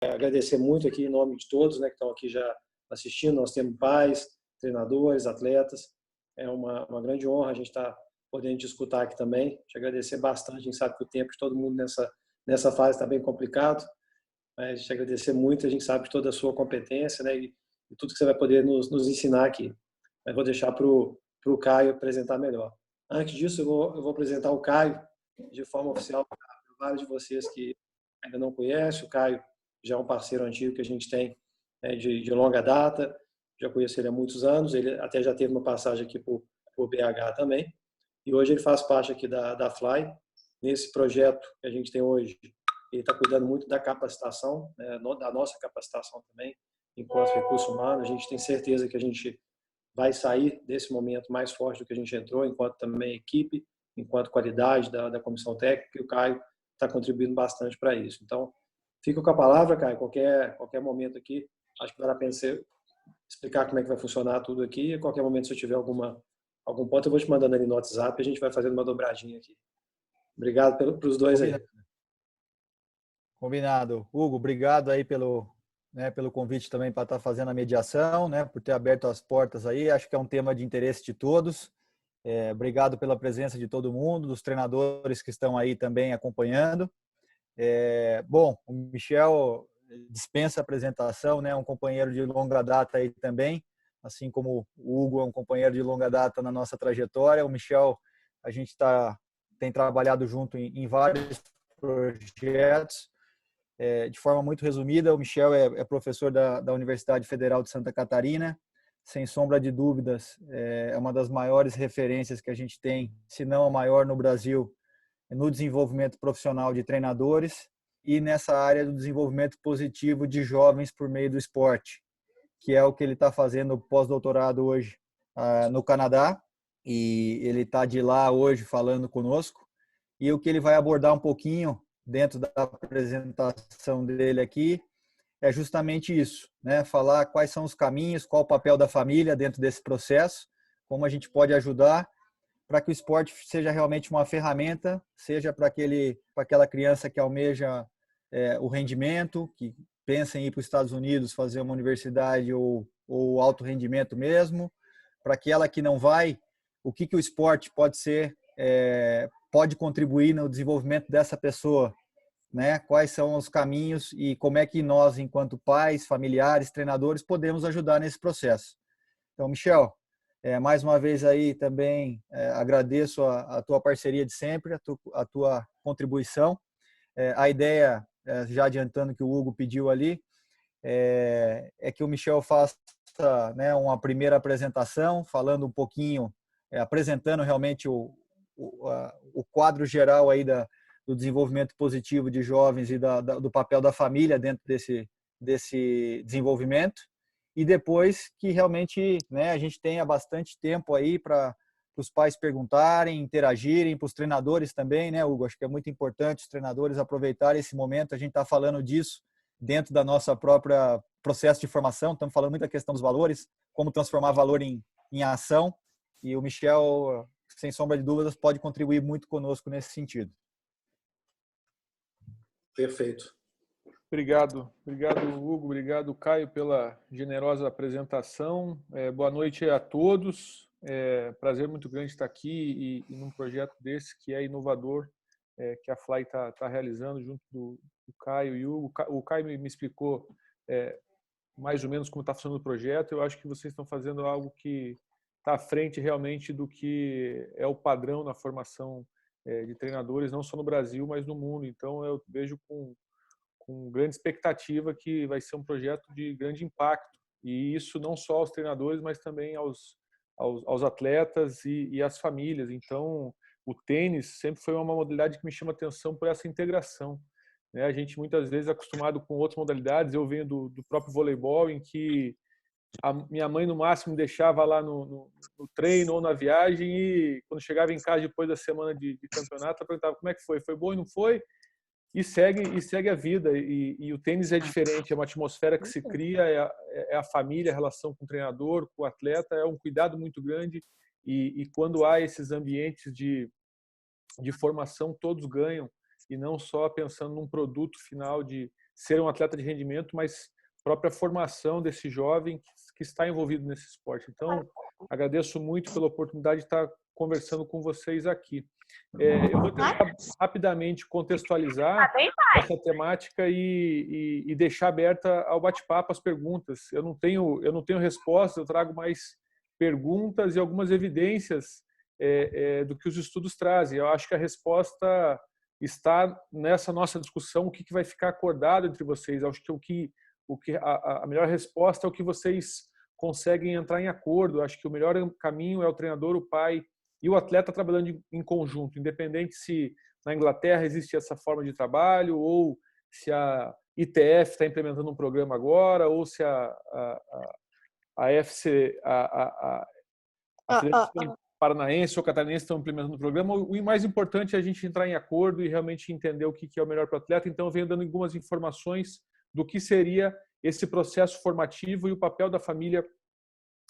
agradecer muito aqui em nome de todos, né, que estão aqui já assistindo. Nós temos pais, treinadores, atletas. É uma grande honra a gente estar podendo te escutar aqui também. Te agradecer bastante. A gente sabe que o tempo de todo mundo nessa fase está bem complicado. Mas te agradecer muito. A gente sabe de toda a sua competência, né, e tudo que você vai poder nos ensinar aqui. Eu vou deixar para o Caio apresentar melhor. Antes disso, eu vou apresentar o Caio de forma oficial para vários de vocês que ainda não conhecem. O Caio já é um parceiro antigo que a gente tem, né, de longa data. Já conheço ele há muitos anos. Ele até já teve uma passagem aqui por BH também. E hoje ele faz parte aqui da Fly. Nesse projeto que a gente tem hoje, ele está cuidando muito da capacitação, né, da nossa capacitação também, enquanto recurso humano. A gente tem certeza que a gente vai sair desse momento mais forte do que a gente entrou, enquanto também equipe, enquanto qualidade da comissão técnica, e o Caio está contribuindo bastante para isso. Então, fico com a palavra, Caio, qualquer momento aqui, acho que vale a pena você explicar como é que vai funcionar tudo aqui, e a qualquer momento, se eu tiver algum ponto, eu vou te mandando ali no WhatsApp e a gente vai fazendo uma dobradinha aqui. Obrigado pelos dois aí. Combinado. Hugo, obrigado aí pelo convite também para estar fazendo a mediação, né, por ter aberto as portas aí. Acho que é um tema de interesse de todos. Obrigado pela presença de todo mundo, dos treinadores que estão aí também acompanhando. Bom, o Michel dispensa apresentação, né, um companheiro de longa data aí também, assim como o Hugo é um companheiro de longa data na nossa trajetória. O Michel, a gente tem trabalhado junto em vários projetos. De forma muito resumida, o Michel é professor da Universidade Federal de Santa Catarina. Sem sombra de dúvidas, é uma das maiores referências que a gente tem, se não a maior no Brasil, no desenvolvimento profissional de treinadores e nessa área do desenvolvimento positivo de jovens por meio do esporte, que é o que ele está fazendo pós-doutorado hoje no Canadá. E ele está de lá hoje falando conosco. E o que ele vai abordar um pouquinho dentro da apresentação dele aqui é justamente isso, né? Falar quais são os caminhos, qual o papel da família dentro desse processo, como a gente pode ajudar para que o esporte seja realmente uma ferramenta, seja para aquela criança que almeja o rendimento, que pensa em ir para os Estados Unidos fazer uma universidade ou alto rendimento mesmo, para aquela que não vai, o que o esporte pode contribuir no desenvolvimento dessa pessoa, né? Quais são os caminhos e como é que nós, enquanto pais, familiares, treinadores, podemos ajudar nesse processo. Então, Michel, mais uma vez aí também agradeço a tua parceria de sempre, a tua contribuição. A ideia, já adiantando que o Hugo pediu ali, é que o Michel faça, né, uma primeira apresentação, falando um pouquinho, apresentando realmente o quadro geral aí do desenvolvimento positivo de jovens e do papel da família dentro desse desenvolvimento. E depois que realmente, né, a gente tenha bastante tempo aí para os pais perguntarem, interagirem, para os treinadores também, né, Hugo? Acho que é muito importante os treinadores aproveitarem esse momento. A gente está falando disso dentro da nossa própria processo de formação. Estamos falando muito da questão dos valores, como transformar valor em ação. E o Michel, sem sombra de dúvidas, pode contribuir muito conosco nesse sentido. Perfeito. Obrigado, Hugo, obrigado, Caio, pela generosa apresentação. Boa noite a todos. Prazer muito grande estar aqui e num projeto desse que é inovador, que a Fly está realizando junto do Caio e Hugo. O Caio me explicou mais ou menos como está funcionando o projeto. Eu acho que vocês estão fazendo algo que está à frente realmente do que é o padrão na formação de treinadores, não só no Brasil, mas no mundo. Então, eu vejo com grande expectativa que vai ser um projeto de grande impacto. E isso não só aos treinadores, mas também aos atletas e às famílias. Então, o tênis sempre foi uma modalidade que me chama atenção por essa integração. A gente muitas vezes é acostumado com outras modalidades. Eu venho do próprio voleibol, em que a minha mãe no máximo deixava lá no treino ou na viagem, e quando chegava em casa depois da semana de campeonato, ela perguntava como é que foi bom e não foi? E segue a vida. E o tênis é diferente, é uma atmosfera que se cria, é a família, a relação com o treinador, com o atleta, é um cuidado muito grande. E quando há esses ambientes de formação, todos ganham, e não só pensando num produto final de ser um atleta de rendimento, mas própria formação desse jovem que está envolvido nesse esporte. Então, agradeço muito pela oportunidade de estar conversando com vocês aqui. Eu vou tentar rapidamente contextualizar essa temática e deixar aberta ao bate-papo, as perguntas. Eu não tenho respostas, eu trago mais perguntas e algumas evidências do que os estudos trazem. Eu acho que a resposta está nessa nossa discussão, o que vai ficar acordado entre vocês. Eu acho que a melhor resposta é o que vocês conseguem entrar em acordo. Eu acho que o melhor caminho é o treinador, o pai e o atleta trabalhando em conjunto, independente se na Inglaterra existe essa forma de trabalho, ou se a ITF está implementando um programa agora, ou se a Federação Paranaense ou Catarinense estão implementando um programa. O mais importante é a gente entrar em acordo e realmente entender o que é o melhor para o atleta. Então, eu venho dando algumas informações do que seria esse processo formativo e o papel da família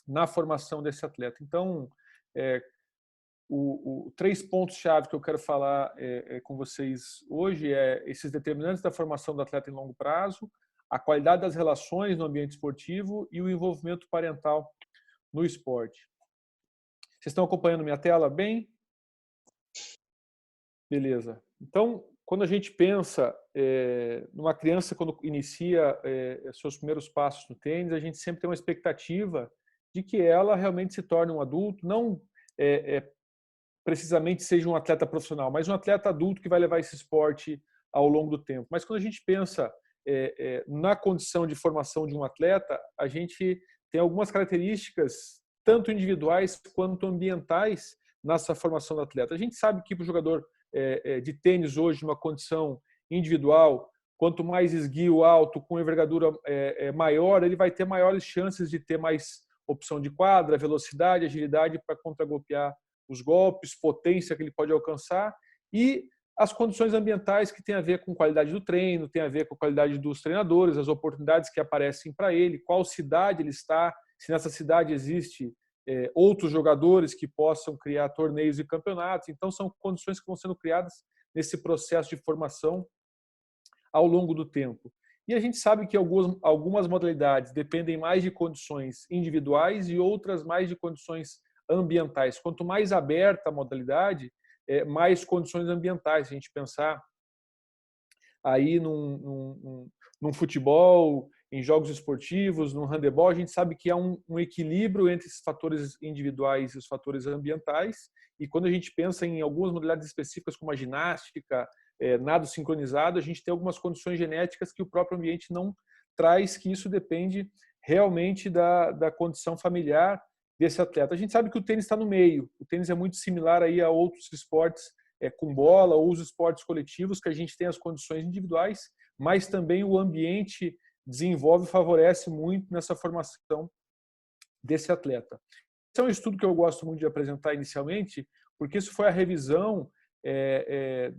na formação desse atleta. Então, 3 pontos-chave que eu quero falar com vocês hoje é esses determinantes da formação do atleta em longo prazo, a qualidade das relações no ambiente esportivo e o envolvimento parental no esporte. Vocês estão acompanhando minha tela bem? Beleza. Então, quando a gente pensa numa criança, quando inicia seus primeiros passos no tênis, a gente sempre tem uma expectativa de que ela realmente se torne um adulto, não precisamente seja um atleta profissional, mas um atleta adulto que vai levar esse esporte ao longo do tempo. Mas quando a gente pensa na condição de formação de um atleta, a gente tem algumas características, tanto individuais quanto ambientais, nessa formação do atleta. A gente sabe que para o jogador de tênis hoje, numa condição individual, quanto mais esguio alto, com envergadura maior, ele vai ter maiores chances de ter mais opção de quadra, velocidade, agilidade para contragolpear os golpes, potência que ele pode alcançar, e as condições ambientais que tem a ver com qualidade do treino, tem a ver com a qualidade dos treinadores, as oportunidades que aparecem para ele, qual cidade ele está, se nessa cidade existe outros jogadores que possam criar torneios e campeonatos. Então, são condições que vão sendo criadas nesse processo de formação ao longo do tempo. E a gente sabe que algumas modalidades dependem mais de condições individuais e outras mais de condições ambientais. Quanto mais aberta a modalidade, mais condições ambientais. Se a gente pensar aí num futebol, em jogos esportivos, no handebol, a gente sabe que há um equilíbrio entre esses fatores individuais e os fatores ambientais. E quando a gente pensa em algumas modalidades específicas, como a ginástica, nado sincronizado, a gente tem algumas condições genéticas que o próprio ambiente não traz, que isso depende realmente da condição familiar desse atleta. A gente sabe que o tênis está no meio. O tênis é muito similar aí a outros esportes com bola ou os esportes coletivos, que a gente tem as condições individuais, mas também o ambiente desenvolve e favorece muito nessa formação desse atleta. Esse é um estudo que eu gosto muito de apresentar inicialmente, porque isso foi a revisão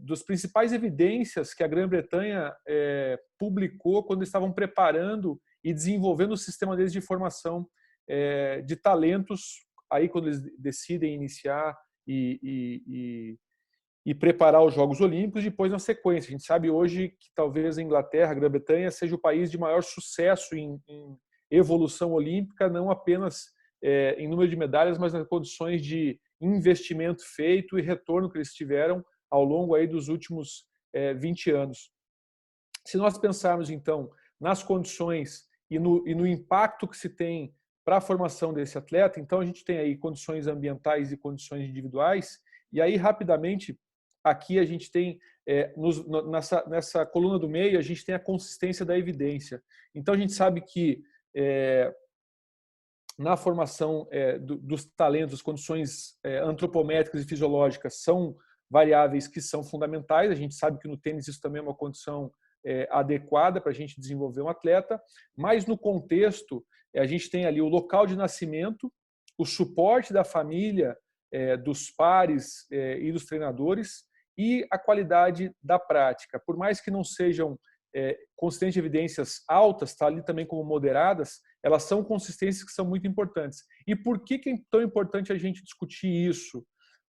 das principais evidências que a Grã-Bretanha publicou quando estavam preparando e desenvolvendo o sistema deles de formação de talentos, aí quando eles decidem iniciar e preparar os Jogos Olímpicos, depois na sequência. A gente sabe hoje que talvez a Inglaterra, a Grã-Bretanha, seja o país de maior sucesso em evolução olímpica, não apenas em número de medalhas, mas nas condições de investimento feito e retorno que eles tiveram ao longo aí dos últimos 20 anos. Se nós pensarmos, então, nas condições e no impacto que se tem para a formação desse atleta, então a gente tem aí condições ambientais e condições individuais, e aí, rapidamente, aqui a gente tem, nessa coluna do meio, a gente tem a consistência da evidência. Então, a gente sabe que na formação dos talentos, as condições antropométricas e fisiológicas são variáveis que são fundamentais. A gente sabe que no tênis isso também é uma condição adequada para a gente desenvolver um atleta, mas no contexto, a gente tem ali o local de nascimento, o suporte da família, dos pares e dos treinadores, e a qualidade da prática. Por mais que não sejam consistentes evidências altas, está ali também como moderadas, elas são consistências que são muito importantes. E por que é tão importante a gente discutir isso?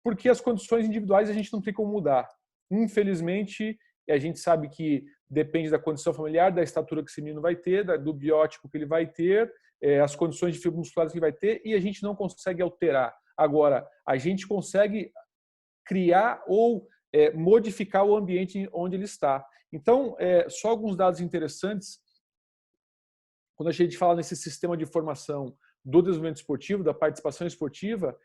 Porque as condições individuais a gente não tem como mudar. Infelizmente, a gente sabe que depende da condição familiar, da estatura que esse menino vai ter, do biótipo que ele vai ter, as condições de fibra muscular que ele vai ter, e a gente não consegue alterar. Agora, a gente consegue criar ou modificar o ambiente onde ele está. Então, só alguns dados interessantes. Quando a gente fala nesse sistema de formação do desenvolvimento esportivo, da participação esportiva,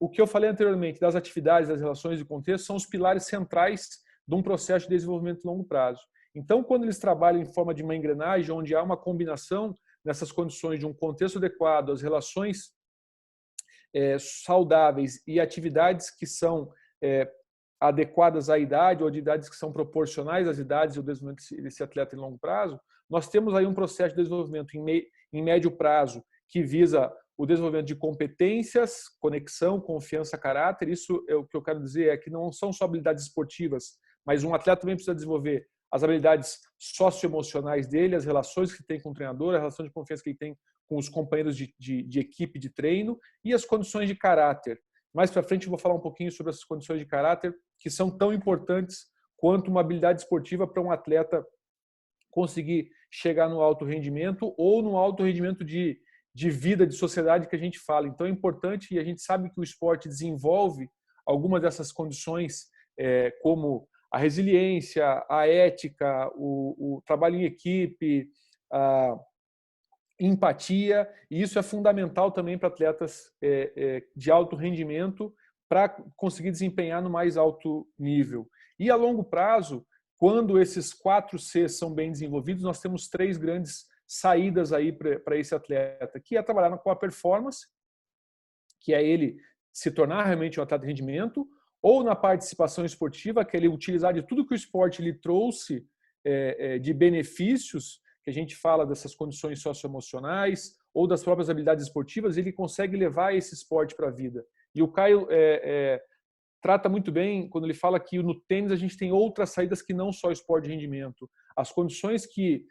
o que eu falei anteriormente das atividades, das relações e contexto são os pilares centrais de um processo de desenvolvimento a longo prazo. Então, quando eles trabalham em forma de uma engrenagem, onde há uma combinação nessas condições de um contexto adequado, as relações saudáveis e atividades que são adequadas à idade ou de idades que são proporcionais às idades e ao desenvolvimento desse atleta em longo prazo, nós temos aí um processo de desenvolvimento em médio prazo que visa o desenvolvimento de competências, conexão, confiança, caráter. Isso é o que eu quero dizer, é que não são só habilidades esportivas, mas um atleta também precisa desenvolver as habilidades socioemocionais dele, as relações que tem com o treinador, a relação de confiança que ele tem com os companheiros de equipe de treino e as condições de caráter. Mais para frente eu vou falar um pouquinho sobre essas condições de caráter que são tão importantes quanto uma habilidade esportiva para um atleta conseguir chegar no alto rendimento ou no alto rendimento de vida, de sociedade que a gente fala. Então é importante, e a gente sabe que o esporte desenvolve algumas dessas condições, como a resiliência, a ética, o trabalho em equipe, a empatia, e isso é fundamental também para atletas de alto rendimento para conseguir desempenhar no mais alto nível. E a longo prazo, quando esses 4 Cs são bem desenvolvidos, nós temos 3 grandes saídas aí para esse atleta, que é trabalhar com a performance, que é ele se tornar realmente um atleta de rendimento, ou na participação esportiva, que é ele utilizar de tudo que o esporte lhe trouxe de benefícios, que a gente fala dessas condições socioemocionais ou das próprias habilidades esportivas, ele consegue levar esse esporte para a vida. E o Caio trata muito bem quando ele fala que no tênis a gente tem outras saídas que não só o esporte de rendimento. As condições que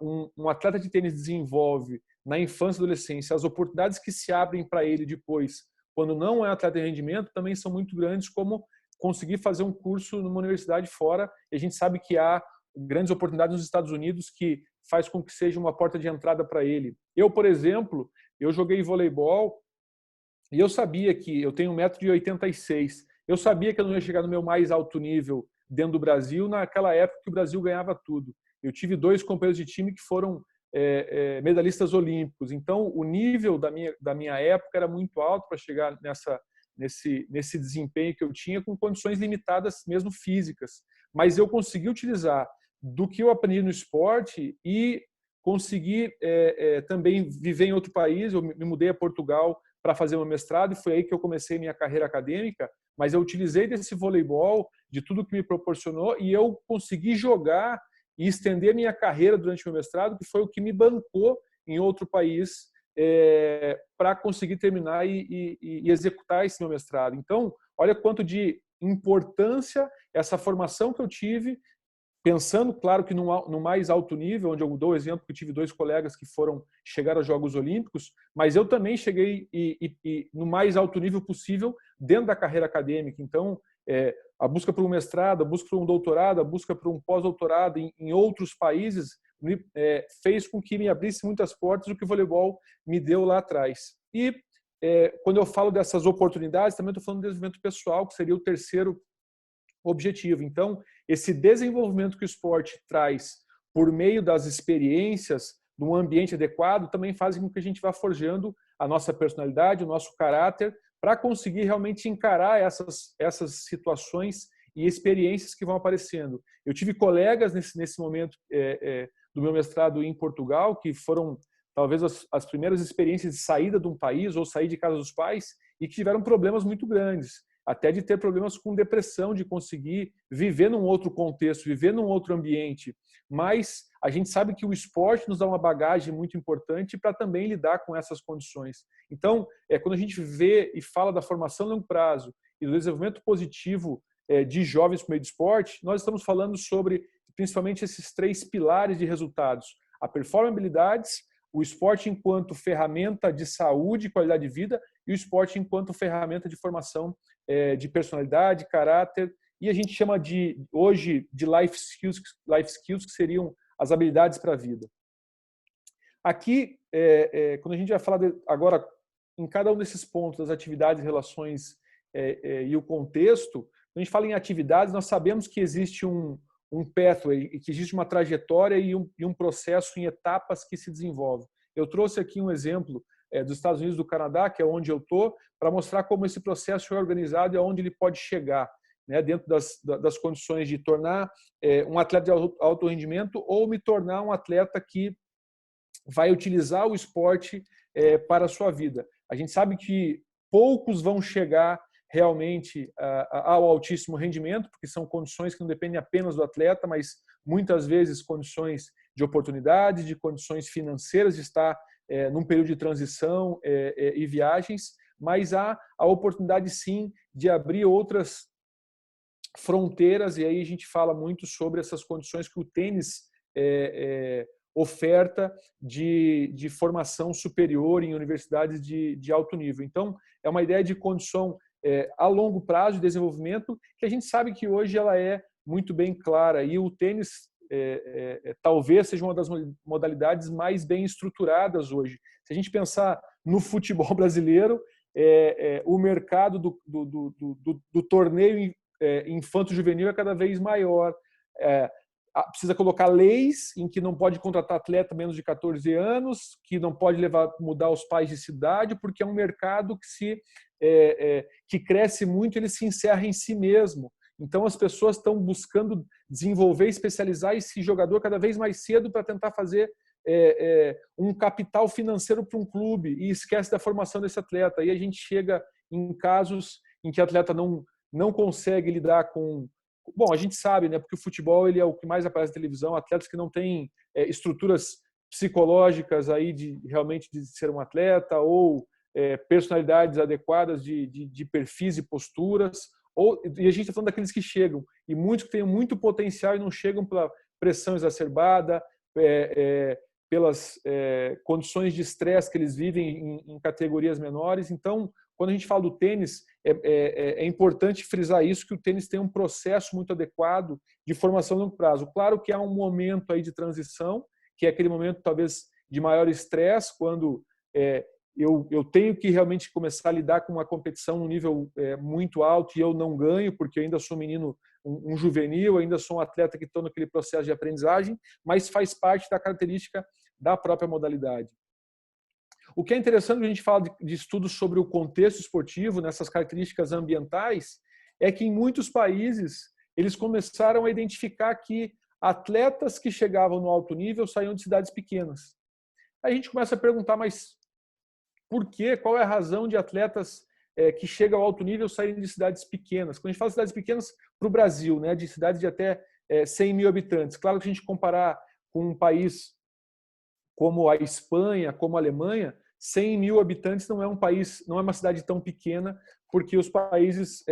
um atleta de tênis desenvolve na infância e adolescência, as oportunidades que se abrem para ele depois, quando não é atleta de rendimento, também são muito grandes, como conseguir fazer um curso numa universidade fora. E a gente sabe que há grandes oportunidades nos Estados Unidos que faz com que seja uma porta de entrada para ele. Eu, por exemplo, eu joguei voleibol e eu sabia que eu tenho 1,86 m. Eu sabia que eu não ia chegar no meu mais alto nível dentro do Brasil naquela época que o Brasil ganhava tudo. Eu tive 2 companheiros de time que foram medalhistas olímpicos. Então, o nível da minha época era muito alto para chegar nesse desempenho que eu tinha, com condições limitadas mesmo físicas. Mas eu consegui utilizar do que eu aprendi no esporte e consegui também viver em outro país. Eu me mudei a Portugal para fazer meu mestrado e foi aí que eu comecei minha carreira acadêmica, mas eu utilizei desse voleibol, de tudo que me proporcionou, e eu consegui jogar e estender minha carreira durante meu mestrado, que foi o que me bancou em outro país para conseguir terminar e executar esse meu mestrado. Então, olha quanto de importância essa formação que eu tive, pensando, claro, que no mais alto nível, onde eu dou o exemplo que eu tive 2 colegas que chegaram aos Jogos Olímpicos, mas eu também cheguei no mais alto nível possível dentro da carreira acadêmica. Então, a busca por um mestrado, a busca por um doutorado, a busca por um pós-doutorado em outros países fez com que me abrisse muitas portas o que o voleibol me deu lá atrás. E quando eu falo dessas oportunidades, também estou falando de desenvolvimento pessoal, que seria o terceiro objetivo. Então, esse desenvolvimento que o esporte traz por meio das experiências, num ambiente adequado, também faz com que a gente vá forjando a nossa personalidade, o nosso caráter, para conseguir realmente encarar essas situações e experiências que vão aparecendo. Eu tive colegas nesse momento do meu mestrado em Portugal, que foram talvez as primeiras experiências de saída de um país ou sair de casa dos pais e que tiveram problemas muito grandes, até de ter problemas com depressão, de conseguir viver num outro contexto, viver num outro ambiente. Mas a gente sabe que o esporte nos dá uma bagagem muito importante para também lidar com essas condições. Então, quando a gente vê e fala da formação a longo prazo e do desenvolvimento positivo de jovens por meio de esporte, nós estamos falando sobre principalmente esses 3 pilares de resultados: a performabilidades, o esporte enquanto ferramenta de saúde e qualidade de vida, e o esporte enquanto ferramenta de formação de personalidade, caráter e a gente chama hoje de life skills, que seriam as habilidades para a vida. Aqui, quando a gente vai falar agora em cada um desses pontos, das atividades, relações e o contexto, quando a gente fala em atividades, nós sabemos que existe um pathway, que existe uma trajetória e um processo em etapas que se desenvolve. Eu trouxe aqui um exemplo dos Estados Unidos, do Canadá, que é onde eu estou, para mostrar como esse processo é organizado e aonde ele pode chegar, né, dentro das condições de tornar um atleta de alto rendimento ou me tornar um atleta que vai utilizar o esporte para a sua vida. A gente sabe que poucos vão chegar realmente ao altíssimo rendimento, porque são condições que não dependem apenas do atleta, mas muitas vezes condições de oportunidade, de condições financeiras, de estar num período de transição e viagens, mas há a oportunidade sim de abrir outras fronteiras, e aí a gente fala muito sobre essas condições que o tênis oferta de formação superior em universidades de alto nível. Então, é uma ideia de condição a longo prazo de desenvolvimento que a gente sabe que hoje ela é muito bem clara, e o tênis talvez seja uma das modalidades mais bem estruturadas hoje. Se a gente pensar no futebol brasileiro, o mercado do torneio infanto-juvenil é cada vez maior. Precisa colocar leis em que não pode contratar atleta menos de 14 anos, que não pode mudar os pais de cidade, porque é um mercado que cresce muito, ele se encerra em si mesmo. Então as pessoas estão buscando desenvolver, especializar esse jogador cada vez mais cedo para tentar fazer um capital financeiro para um clube e esquece da formação desse atleta. Aí a gente chega em casos em que o atleta não consegue lidar com... Bom, a gente sabe, né, porque o futebol ele é o que mais aparece na televisão, atletas que não têm estruturas psicológicas aí realmente de ser um atleta, ou personalidades adequadas de perfis e posturas, e a gente está falando daqueles que chegam, e muitos que têm muito potencial e não chegam pela pressão exacerbada, pelas condições de estresse que eles vivem em categorias menores. Então, quando a gente fala do tênis, é importante frisar isso, que o tênis tem um processo muito adequado de formação a longo prazo. Claro que há um momento aí de transição, que é aquele momento talvez de maior estresse, quando eu tenho que realmente começar a lidar com uma competição num nível muito alto e eu não ganho, porque eu ainda sou menino, um juvenil, ainda sou um atleta que estou naquele processo de aprendizagem, mas faz parte da característica da própria modalidade. O que é interessante quando a gente fala de estudos sobre o contexto esportivo, nessas características ambientais, é que em muitos países eles começaram a identificar que atletas que chegavam no alto nível saíam de cidades pequenas. Aí a gente começa a perguntar, mas por quê? Qual é a razão de atletas que chegam ao alto nível saírem de cidades pequenas? Quando a gente fala de cidades pequenas para o Brasil, né, de cidades de até 100 mil habitantes. Claro que a gente comparar com um país como a Espanha, como a Alemanha, 100 mil habitantes não é um país, não é uma cidade tão pequena, porque os países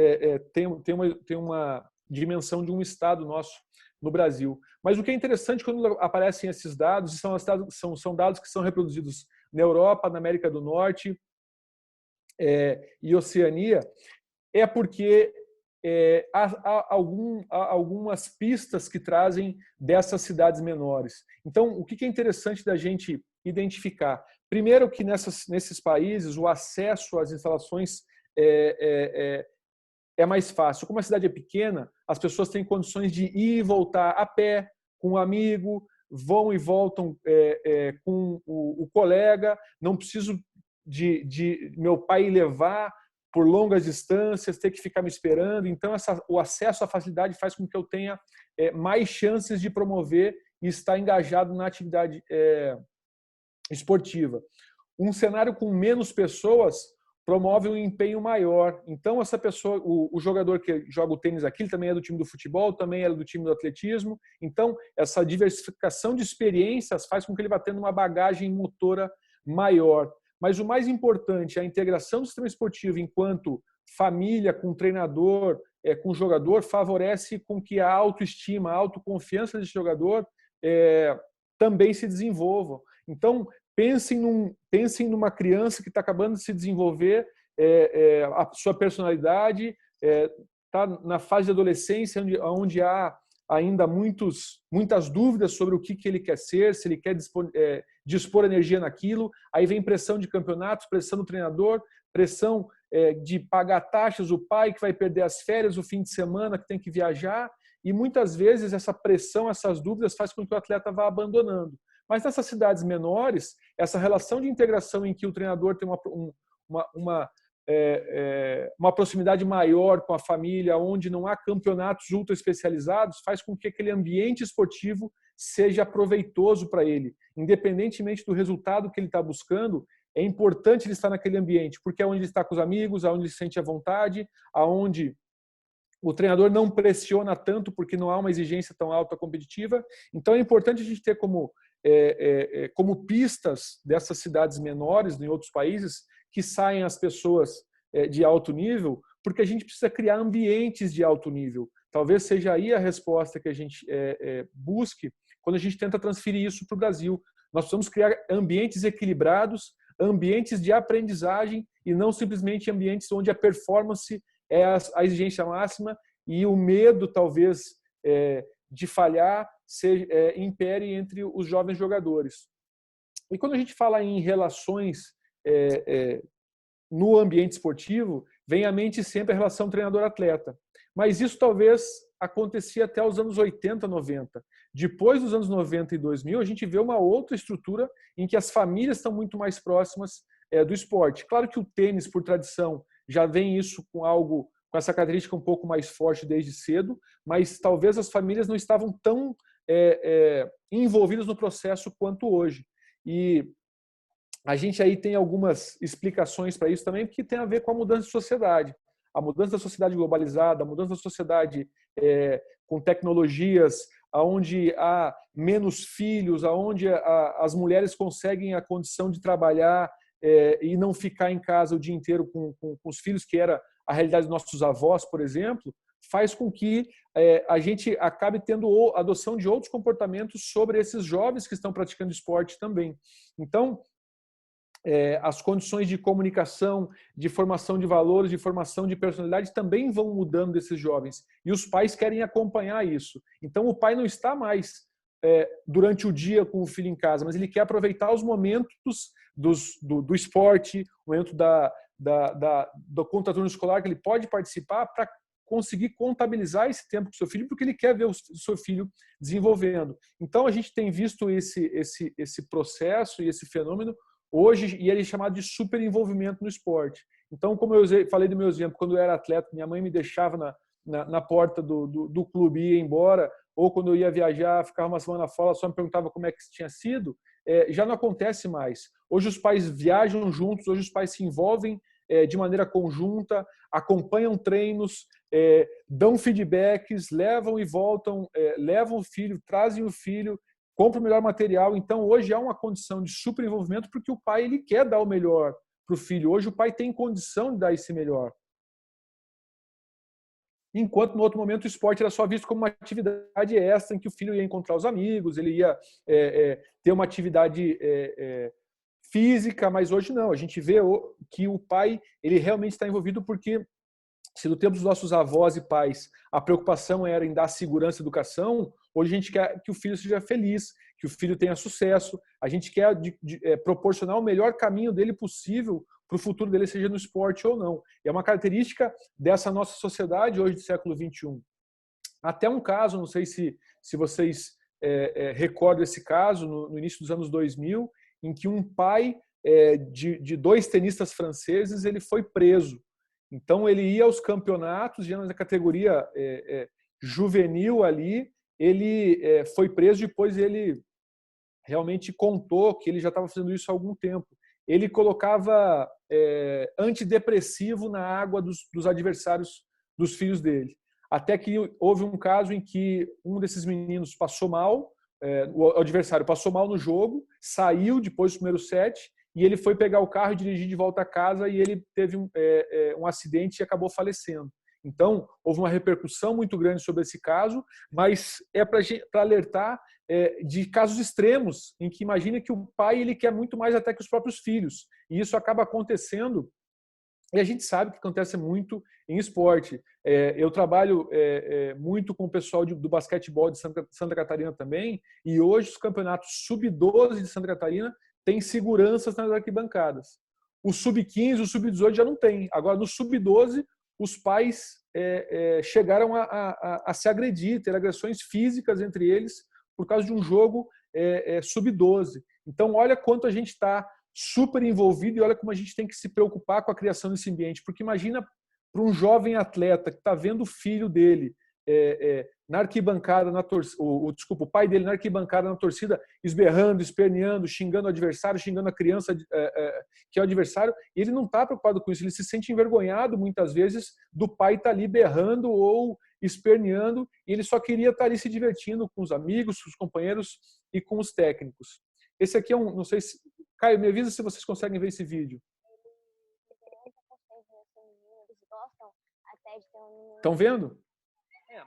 têm uma dimensão de um estado nosso no Brasil. Mas o que é interessante quando aparecem esses dados, são dados que são reproduzidos na Europa, na América do Norte e Oceania, é porque há algumas pistas que trazem dessas cidades menores. Então, o que é interessante da gente identificar? Primeiro que nesses países o acesso às instalações é mais fácil. Como a cidade é pequena, as pessoas têm condições de ir e voltar a pé, com um amigo, vão e voltam com o colega, não preciso de meu pai levar por longas distâncias, ter que ficar me esperando. Então, o acesso à facilidade faz com que eu tenha mais chances de promover e estar engajado na atividade esportiva. Um cenário com menos pessoas promove um empenho maior. Então, essa pessoa, o jogador que joga o tênis aqui, ele também é do time do futebol, também é do time do atletismo. Então, essa diversificação de experiências faz com que ele vá tendo uma bagagem motora maior. Mas o mais importante, a integração do sistema esportivo enquanto família, com treinador, com o jogador, favorece com que a autoestima, a autoconfiança desse jogador também se desenvolva. Então, pensem numa criança que está acabando de se desenvolver, a sua personalidade, está na fase de adolescência, onde há ainda muitas dúvidas sobre o que ele quer ser, se ele quer dispor energia naquilo. Aí vem pressão de campeonatos, pressão do treinador, pressão de pagar taxas, o pai que vai perder as férias, o fim de semana que tem que viajar. E muitas vezes essa pressão, essas dúvidas faz com que o atleta vá abandonando. Mas nessas cidades menores, essa relação de integração em que o treinador tem uma proximidade maior com a família, onde não há campeonatos ultra especializados, faz com que aquele ambiente esportivo seja proveitoso para ele. Independentemente do resultado que ele está buscando, é importante ele estar naquele ambiente, porque é onde ele está com os amigos, aonde ele se sente à vontade, aonde o treinador não pressiona tanto, porque não há uma exigência tão alta competitiva. Então é importante a gente ter como pistas dessas cidades menores, em outros países, que saem as pessoas de alto nível, porque a gente precisa criar ambientes de alto nível. Talvez seja aí a resposta que a gente busque quando a gente tenta transferir isso para o Brasil. Nós precisamos criar ambientes equilibrados, ambientes de aprendizagem e não simplesmente ambientes onde a performance é a exigência máxima e o medo, talvez, de falhar impere entre os jovens jogadores. E quando a gente fala em relações no ambiente esportivo, vem à mente sempre a relação treinador-atleta. Mas isso talvez acontecia até os anos 80, 90. Depois dos anos 90 e 2000, a gente vê uma outra estrutura em que as famílias estão muito mais próximas do esporte. Claro que o tênis, por tradição, já vem isso com essa característica um pouco mais forte desde cedo, mas talvez as famílias não estavam tão envolvidas no processo quanto hoje. E a gente aí tem algumas explicações para isso também, porque tem a ver com a mudança de sociedade. A mudança da sociedade globalizada, a mudança da sociedade com tecnologias, onde há menos filhos, onde as mulheres conseguem a condição de trabalhar e não ficar em casa o dia inteiro com os filhos, que era a realidade dos nossos avós, por exemplo, faz com que a gente acabe tendo a adoção de outros comportamentos sobre esses jovens que estão praticando esporte também. Então, as condições de comunicação, de formação de valores, de formação de personalidade também vão mudando desses jovens. E os pais querem acompanhar isso. Então, o pai não está mais durante o dia com o filho em casa, mas ele quer aproveitar os momentos do esporte, o momento do contraturno escolar que ele pode participar para conseguir contabilizar esse tempo com o seu filho, porque ele quer ver o seu filho desenvolvendo. Então, a gente tem visto esse processo e esse fenômeno hoje, e ele é chamado de superenvolvimento no esporte. Então, como eu falei do meu exemplo, quando eu era atleta, minha mãe me deixava na porta do clube e ia embora, ou quando eu ia viajar, ficava uma semana fora, só me perguntava como é que tinha sido, já não acontece mais. Hoje os pais viajam juntos, hoje os pais se envolvem de maneira conjunta, acompanham treinos, dão feedbacks, levam e voltam, levam o filho, trazem o filho, compra o melhor material. Então, hoje há uma condição de superenvolvimento porque o pai ele quer dar o melhor para o filho. Hoje o pai tem condição de dar esse melhor. Enquanto, no outro momento, o esporte era só visto como uma atividade extra em que o filho ia encontrar os amigos, ele ia ter uma atividade física, mas hoje não. A gente vê que o pai ele realmente está envolvido porque, se no tempo dos nossos avós e pais a preocupação era em dar segurança e educação, hoje a gente quer que o filho seja feliz, que o filho tenha sucesso, a gente quer proporcionar o melhor caminho dele possível para o futuro dele, seja no esporte ou não. E é uma característica dessa nossa sociedade hoje do século XXI. Até um caso, não sei se vocês recordam esse caso, no início dos anos 2000, em que um pai de dois tenistas franceses ele foi preso. Então, ele ia aos campeonatos, já na categoria juvenil ali, ele foi preso, depois ele realmente contou que ele já estava fazendo isso há algum tempo. Ele colocava antidepressivo na água dos adversários dos filhos dele. Até que houve um caso em que um desses meninos passou mal, o adversário passou mal no jogo, saiu depois do primeiro set, e ele foi pegar o carro e dirigir de volta a casa e ele teve um acidente e acabou falecendo. Então, houve uma repercussão muito grande sobre esse caso, mas é para alertar de casos extremos, em que imagina que o pai ele quer muito mais até que os próprios filhos. E isso acaba acontecendo E a gente sabe que acontece muito em esporte. Eu trabalho muito com o pessoal do basquetebol de Santa Catarina também, e hoje os campeonatos sub-12 de Santa Catarina têm seguranças nas arquibancadas. O sub-15, o sub-18 já não tem. Agora, no sub-12, os pais chegaram a se agredir, ter agressões físicas entre eles por causa de um jogo sub-12. Então, olha quanto a gente está super envolvido e olha como a gente tem que se preocupar com a criação desse ambiente. Porque imagina para um jovem atleta que está vendo o filho dele na arquibancada, o pai dele na arquibancada, na torcida, esberrando, esperneando, xingando o adversário, xingando a criança que é o adversário, e ele não está preocupado com isso, ele se sente envergonhado muitas vezes do pai estar ali berrando ou esperneando, e ele só queria estar ali se divertindo com os amigos, com os companheiros e com os técnicos. Esse aqui é não sei se... Caio, me avisa se vocês conseguem ver esse vídeo. Estão vendo?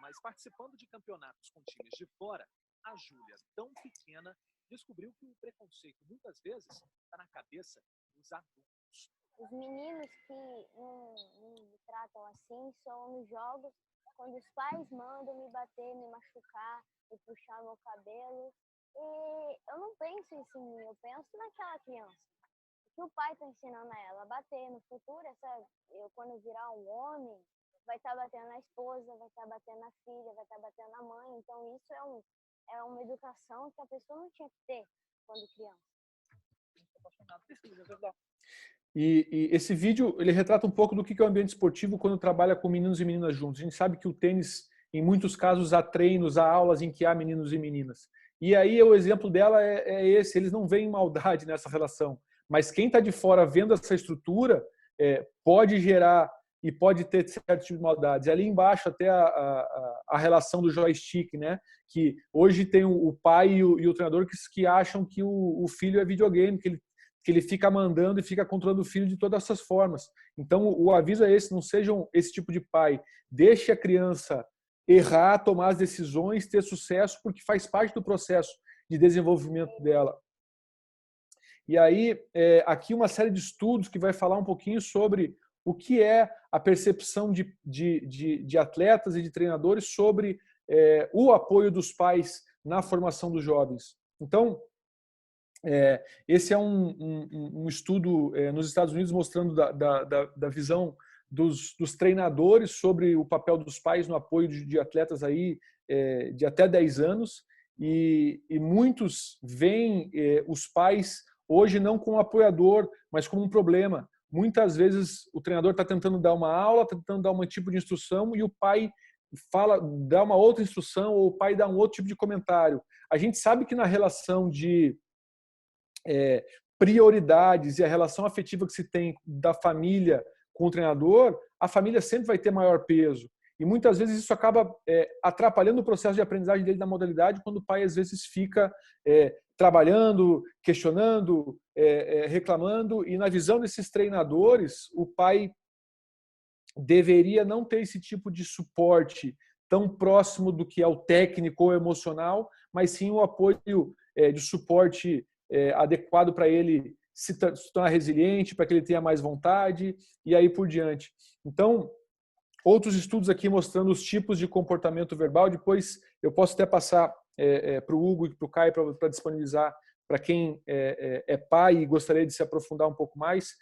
Mas participando de campeonatos com times de fora, a Júlia, tão pequena, descobriu que o preconceito muitas vezes está na cabeça dos adultos. Os meninos que não me tratam assim são nos jogos, quando os pais mandam me bater, me machucar, me puxar meu cabelo. E eu não penso isso em mim, eu penso naquela criança. O que o pai está ensinando a ela a bater no futuro, quando eu virar um homem, vai estar batendo na esposa, vai estar batendo na filha, vai estar batendo na mãe. Então isso é uma educação que a pessoa não tinha que ter quando criança. E esse vídeo ele retrata um pouco do que é o ambiente esportivo quando trabalha com meninos e meninas juntos. A gente sabe que o tênis, em muitos casos, há treinos, há aulas em que há meninos e meninas. E aí o exemplo dela é esse, eles não veem maldade nessa relação. Mas quem está de fora vendo essa estrutura pode gerar e pode ter certo tipo de maldades. Ali embaixo até a relação do joystick, né? Que hoje tem o pai e o treinador que acham que o filho é videogame, que ele fica mandando e fica controlando o filho de todas essas formas. Então o aviso é esse, não sejam esse tipo de pai. Deixe a criança errar, tomar as decisões, ter sucesso, porque faz parte do processo de desenvolvimento dela. E aí, aqui uma série de estudos que vai falar um pouquinho sobre o que é a percepção de atletas e de treinadores sobre o apoio dos pais na formação dos jovens. Então, esse é um estudo nos Estados Unidos mostrando da visão dos treinadores sobre o papel dos pais no apoio de atletas aí, de até 10 anos. E muitos veem os pais hoje não como apoiador, mas como um problema. Muitas vezes o treinador está tentando dar uma aula, está tentando dar um tipo de instrução e o pai dá uma outra instrução ou o pai dá um outro tipo de comentário. A gente sabe que na relação de prioridades e a relação afetiva que se tem da família com o treinador, a família sempre vai ter maior peso. E muitas vezes isso acaba atrapalhando o processo de aprendizagem dele da modalidade, quando o pai às vezes fica trabalhando, questionando, reclamando. E na visão desses treinadores, o pai deveria não ter esse tipo de suporte tão próximo do que é o técnico ou emocional, mas sim o apoio de suporte adequado para ele se tornar resiliente, para que ele tenha mais vontade e aí por diante. Então, outros estudos aqui mostrando os tipos de comportamento verbal. Depois eu posso até passar para o Hugo e para o Caio para disponibilizar para quem é pai e gostaria de se aprofundar um pouco mais.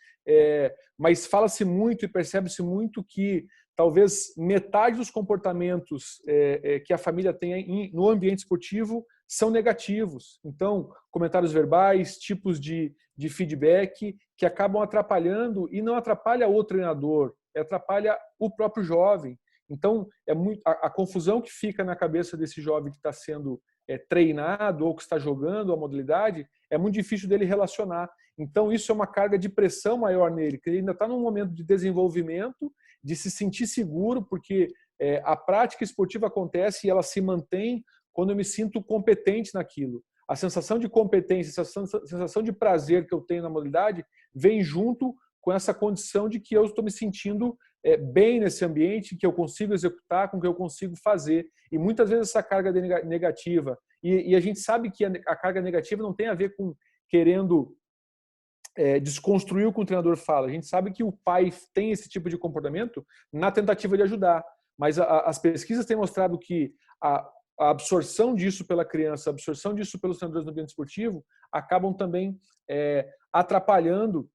Mas fala-se muito e percebe-se muito que talvez metade dos comportamentos que a família tem no ambiente esportivo são negativos. Então, comentários verbais, tipos de feedback que acabam atrapalhando, e não atrapalha o treinador, atrapalha o próprio jovem. Então, a confusão que fica na cabeça desse jovem que está sendo treinado ou que está jogando a modalidade, é muito difícil dele relacionar. Então, isso é uma carga de pressão maior nele, que ele ainda está num momento de desenvolvimento, de se sentir seguro, porque a prática esportiva acontece e ela se mantém quando eu me sinto competente naquilo. A sensação de competência, a sensação de prazer que eu tenho na modalidade vem junto com essa condição de que eu estou me sentindo bem nesse ambiente, que eu consigo executar, com que eu consigo fazer. E muitas vezes essa carga negativa, e a gente sabe que a carga negativa não tem a ver com querendo desconstruir o que o treinador fala. A gente sabe que o pai tem esse tipo de comportamento na tentativa de ajudar, mas as pesquisas têm mostrado que a absorção disso pela criança, a absorção disso pelos treinadores no ambiente esportivo, acabam também atrapalhando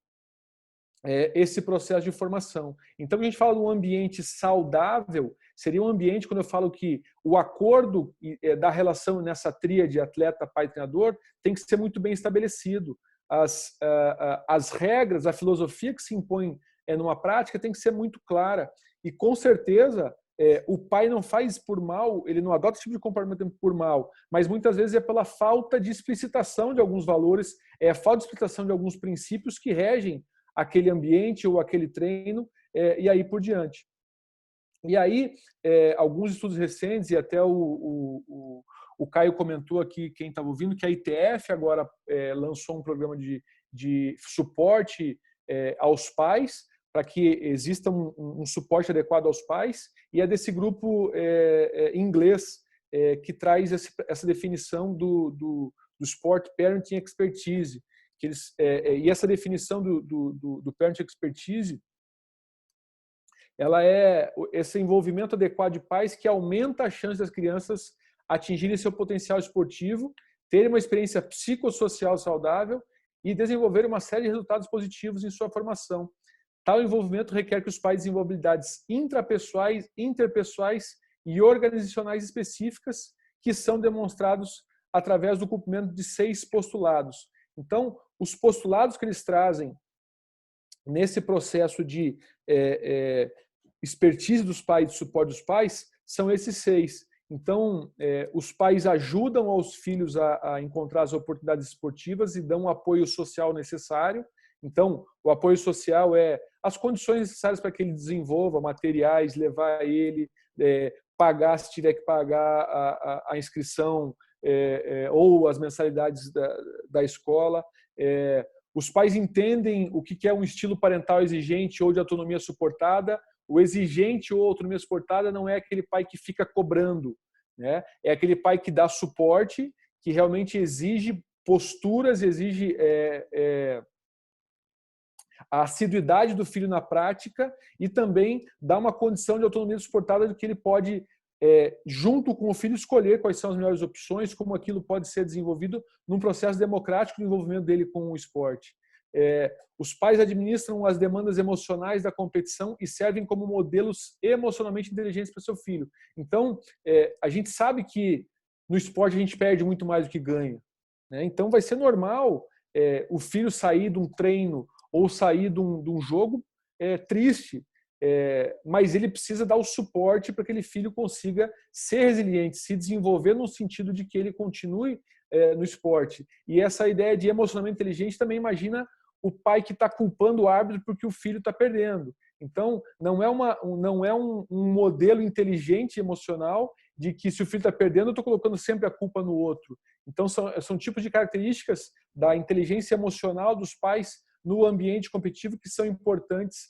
esse processo de formação. Então, a gente fala de um ambiente saudável, seria um ambiente, quando eu falo que o acordo da relação nessa tríade atleta, pai e treinador, tem que ser muito bem estabelecido. As regras, a filosofia que se impõe numa prática tem que ser muito clara. E, com certeza, o pai não faz por mal, ele não adota esse tipo de comportamento por mal, mas muitas vezes é pela falta de explicitação de alguns valores, a falta de explicitação de alguns princípios que regem aquele ambiente ou aquele treino, e aí por diante. E aí, alguns estudos recentes, e até o Caio comentou aqui, quem estava ouvindo, que a ITF agora lançou um programa de suporte aos pais, para que exista um suporte adequado aos pais, e é desse grupo inglês que traz essa definição do Sport Parenting Expertise. E essa definição do Parenting Expertise, ela é esse envolvimento adequado de pais que aumenta a chance das crianças atingirem seu potencial esportivo, terem uma experiência psicossocial saudável e desenvolver uma série de resultados positivos em sua formação. Tal envolvimento requer que os pais desenvolvam habilidades intrapessoais, interpessoais e organizacionais específicas que são demonstrados através do cumprimento de 6 postulados. Então, os postulados que eles trazem nesse processo de expertise dos pais, de suporte dos pais, são esses 6. Então, os pais ajudam aos filhos a encontrar as oportunidades esportivas e dão o apoio social necessário. Então, o apoio social é as condições necessárias para que ele desenvolva materiais, levar ele, pagar, se tiver que pagar a inscrição ou as mensalidades da escola. Os pais entendem o que é um estilo parental exigente ou de autonomia suportada. O exigente ou autonomia suportada não é aquele pai que fica cobrando, né? É aquele pai que dá suporte, que realmente exige posturas, exige a assiduidade do filho na prática e também dá uma condição de autonomia suportada de que ele pode, junto com o filho, escolher quais são as melhores opções, como aquilo pode ser desenvolvido num processo democrático do envolvimento dele com o esporte. Os pais administram as demandas emocionais da competição e servem como modelos emocionalmente inteligentes para o seu filho. Então, a gente sabe que no esporte a gente perde muito mais do que ganha, né? Então, vai ser normal o filho sair de um treino ou sair de um jogo triste, mas ele precisa dar o suporte para que aquele filho consiga ser resiliente, se desenvolver no sentido de que ele continue no esporte. E essa ideia de emocionamento inteligente também imagina o pai que está culpando o árbitro porque o filho está perdendo. Então, não é um modelo inteligente emocional de que se o filho está perdendo, eu estou colocando sempre a culpa no outro. Então, são tipos de características da inteligência emocional dos pais no ambiente competitivo que são importantes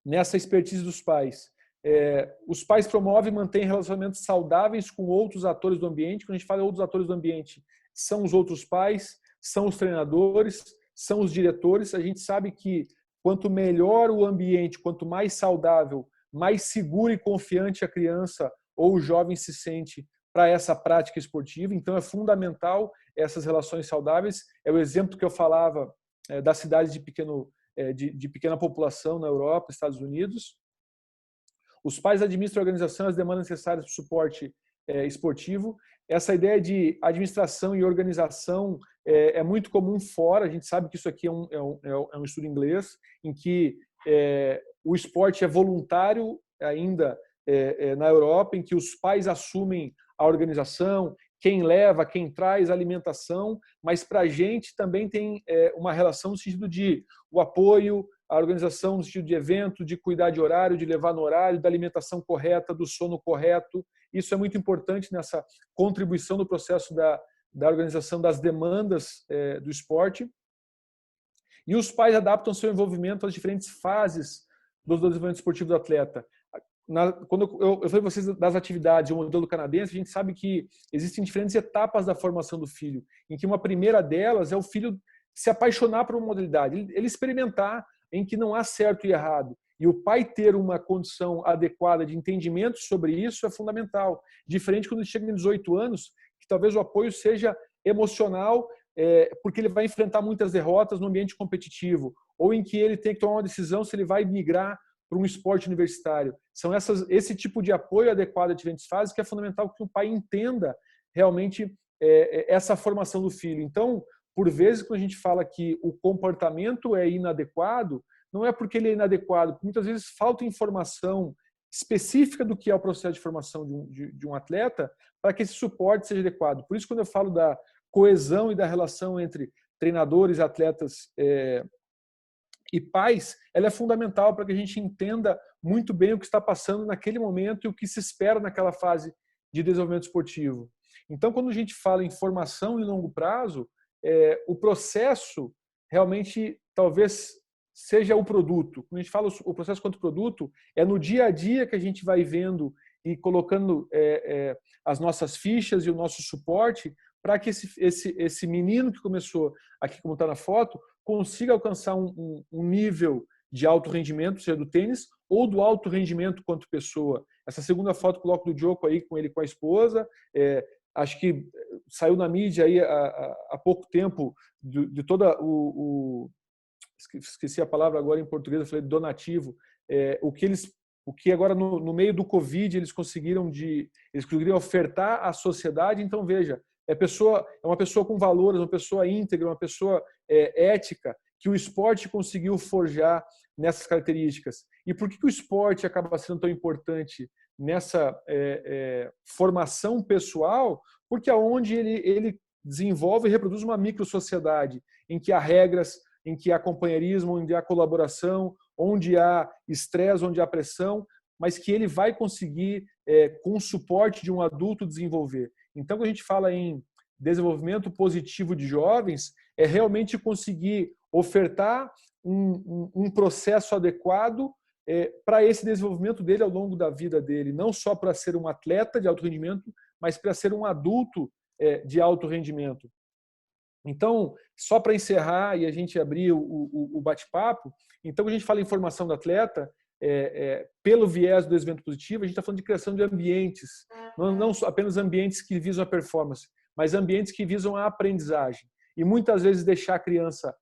nessa expertise dos pais. Os pais promovem e mantêm relacionamentos saudáveis com outros atores do ambiente. Quando a gente fala de outros atores do ambiente, são os outros pais, são os treinadores, são os diretores. A gente sabe que quanto melhor o ambiente, quanto mais saudável, mais seguro e confiante a criança ou o jovem se sente para essa prática esportiva. Então, é fundamental essas relações saudáveis. É o exemplo que eu falava das cidades de pequena população na Europa, Estados Unidos. Os pais administram a organização e as demandas necessárias para o suporte esportivo. Essa ideia de administração e organização é muito comum fora. A gente sabe que isso aqui é um estudo inglês, em que o esporte é voluntário ainda na Europa, em que os pais assumem a organização, quem leva, quem traz a alimentação, mas para a gente também tem uma relação no sentido de o apoio, a organização no sentido de evento, de cuidar de horário, de levar no horário, da alimentação correta, do sono correto. Isso é muito importante nessa contribuição do processo da organização das demandas do esporte. E os pais adaptam seu envolvimento às diferentes fases do desenvolvimento esportivo do atleta. Quando eu falei para vocês das atividades, o modelo canadense, a gente sabe que existem diferentes etapas da formação do filho, em que uma primeira delas é o filho se apaixonar por uma modalidade, ele experimentar em que não há certo e errado. E o pai ter uma condição adequada de entendimento sobre isso é fundamental. Diferente quando ele chega em 18 anos, que talvez o apoio seja emocional, porque ele vai enfrentar muitas derrotas no ambiente competitivo, ou em que ele tem que tomar uma decisão se ele vai migrar para um esporte universitário. São esse tipo de apoio adequado a diferentes fases que é fundamental que o pai entenda realmente essa formação do filho. Então, por vezes, quando a gente fala que o comportamento é inadequado, não é porque ele é inadequado, porque muitas vezes falta informação específica do que é o processo de formação de um atleta para que esse suporte seja adequado. Por isso, quando eu falo da coesão e da relação entre treinadores, atletas e pais, ela é fundamental para que a gente entenda muito bem o que está passando naquele momento e o que se espera naquela fase de desenvolvimento esportivo. Então, quando a gente fala em formação em longo prazo, o processo realmente talvez seja o produto. Quando a gente fala o processo quanto produto, é no dia a dia que a gente vai vendo e colocando as nossas fichas e o nosso suporte para que esse menino que começou aqui, como está na foto, consiga alcançar um nível de alto rendimento, seja do tênis, ou do alto rendimento quanto pessoa. Essa segunda foto coloco do Djoko aí com ele com a esposa. Acho que saiu na mídia aí há pouco tempo de toda esqueci a palavra agora em português, eu falei donativo, o que agora no meio do Covid eles conseguiram ofertar à sociedade. Então veja, é uma pessoa com valores, uma pessoa íntegra, uma pessoa ética, que o esporte conseguiu forjar nessas características. E por que o esporte acaba sendo tão importante nessa formação pessoal? Porque é onde ele desenvolve e reproduz uma microsociedade em que há regras, em que há companheirismo, onde há colaboração, onde há estresse, onde há pressão, mas que ele vai conseguir, com o suporte de um adulto, desenvolver. Então, quando a gente fala em desenvolvimento positivo de jovens, é realmente conseguir ofertar um processo adequado para esse desenvolvimento dele ao longo da vida dele, não só para ser um atleta de alto rendimento, mas para ser um adulto de alto rendimento. Então, só para encerrar e a gente abrir o bate-papo, então, quando a gente fala em formação do atleta, pelo viés do desenvolvimento positivo, a gente está falando de criação de ambientes, não apenas ambientes que visam a performance, mas ambientes que visam a aprendizagem. E muitas vezes deixar a criança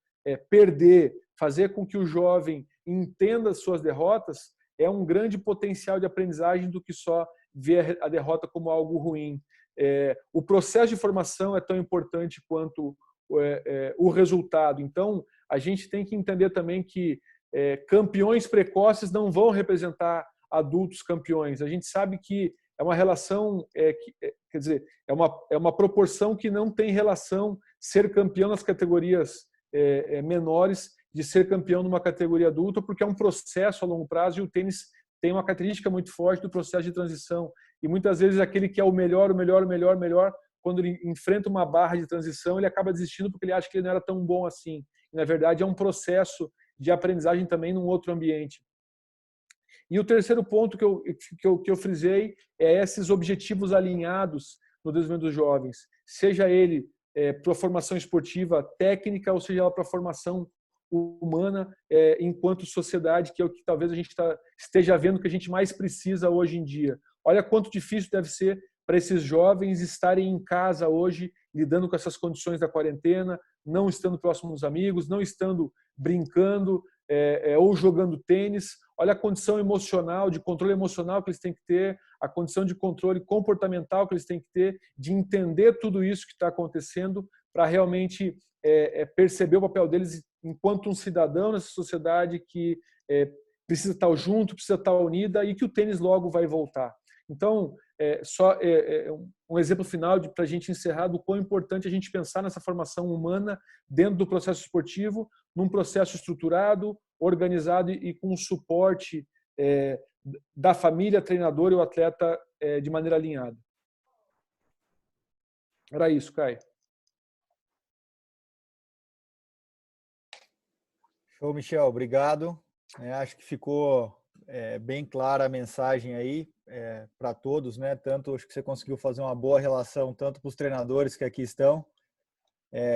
perder, fazer com que o jovem entenda as suas derrotas, é um grande potencial de aprendizagem do que só ver a derrota como algo ruim. O processo de formação é tão importante quanto o resultado. Então, a gente tem que entender também que campeões precoces não vão representar adultos campeões. A gente sabe que é uma relação, quer dizer, é uma proporção que não tem relação ser campeão nas categorias menores de ser campeão numa categoria adulta, porque é um processo a longo prazo e o tênis tem uma característica muito forte do processo de transição. E muitas vezes aquele que é o melhor, quando ele enfrenta uma barra de transição, ele acaba desistindo porque ele acha que ele não era tão bom assim. E, na verdade, é um processo de aprendizagem também num outro ambiente. E o terceiro ponto que eu frisei é esses objetivos alinhados no desenvolvimento dos jovens, seja ele para a formação esportiva técnica, ou seja ela para a formação humana enquanto sociedade, que é o que talvez a gente esteja vendo que a gente mais precisa hoje em dia. Olha quanto difícil deve ser para esses jovens estarem em casa hoje, lidando com essas condições da quarentena, não estando próximo dos amigos, não estando brincando ou jogando tênis. Olha a condição emocional, de controle emocional que eles têm que ter, a condição de controle comportamental que eles têm que ter, de entender tudo isso que está acontecendo para realmente perceber o papel deles enquanto um cidadão nessa sociedade que precisa estar junto, precisa estar unida e que o tênis logo vai voltar. Então, só um exemplo final para a gente encerrar do quão importante a gente pensar nessa formação humana dentro do processo esportivo, num processo estruturado, organizado e com suporte da família, treinador e o atleta de maneira alinhada. Era isso, Caio. Show, Michel. Obrigado. Acho que ficou bem clara a mensagem aí para todos, né? Tanto acho que você conseguiu fazer uma boa relação tanto para os treinadores que aqui estão,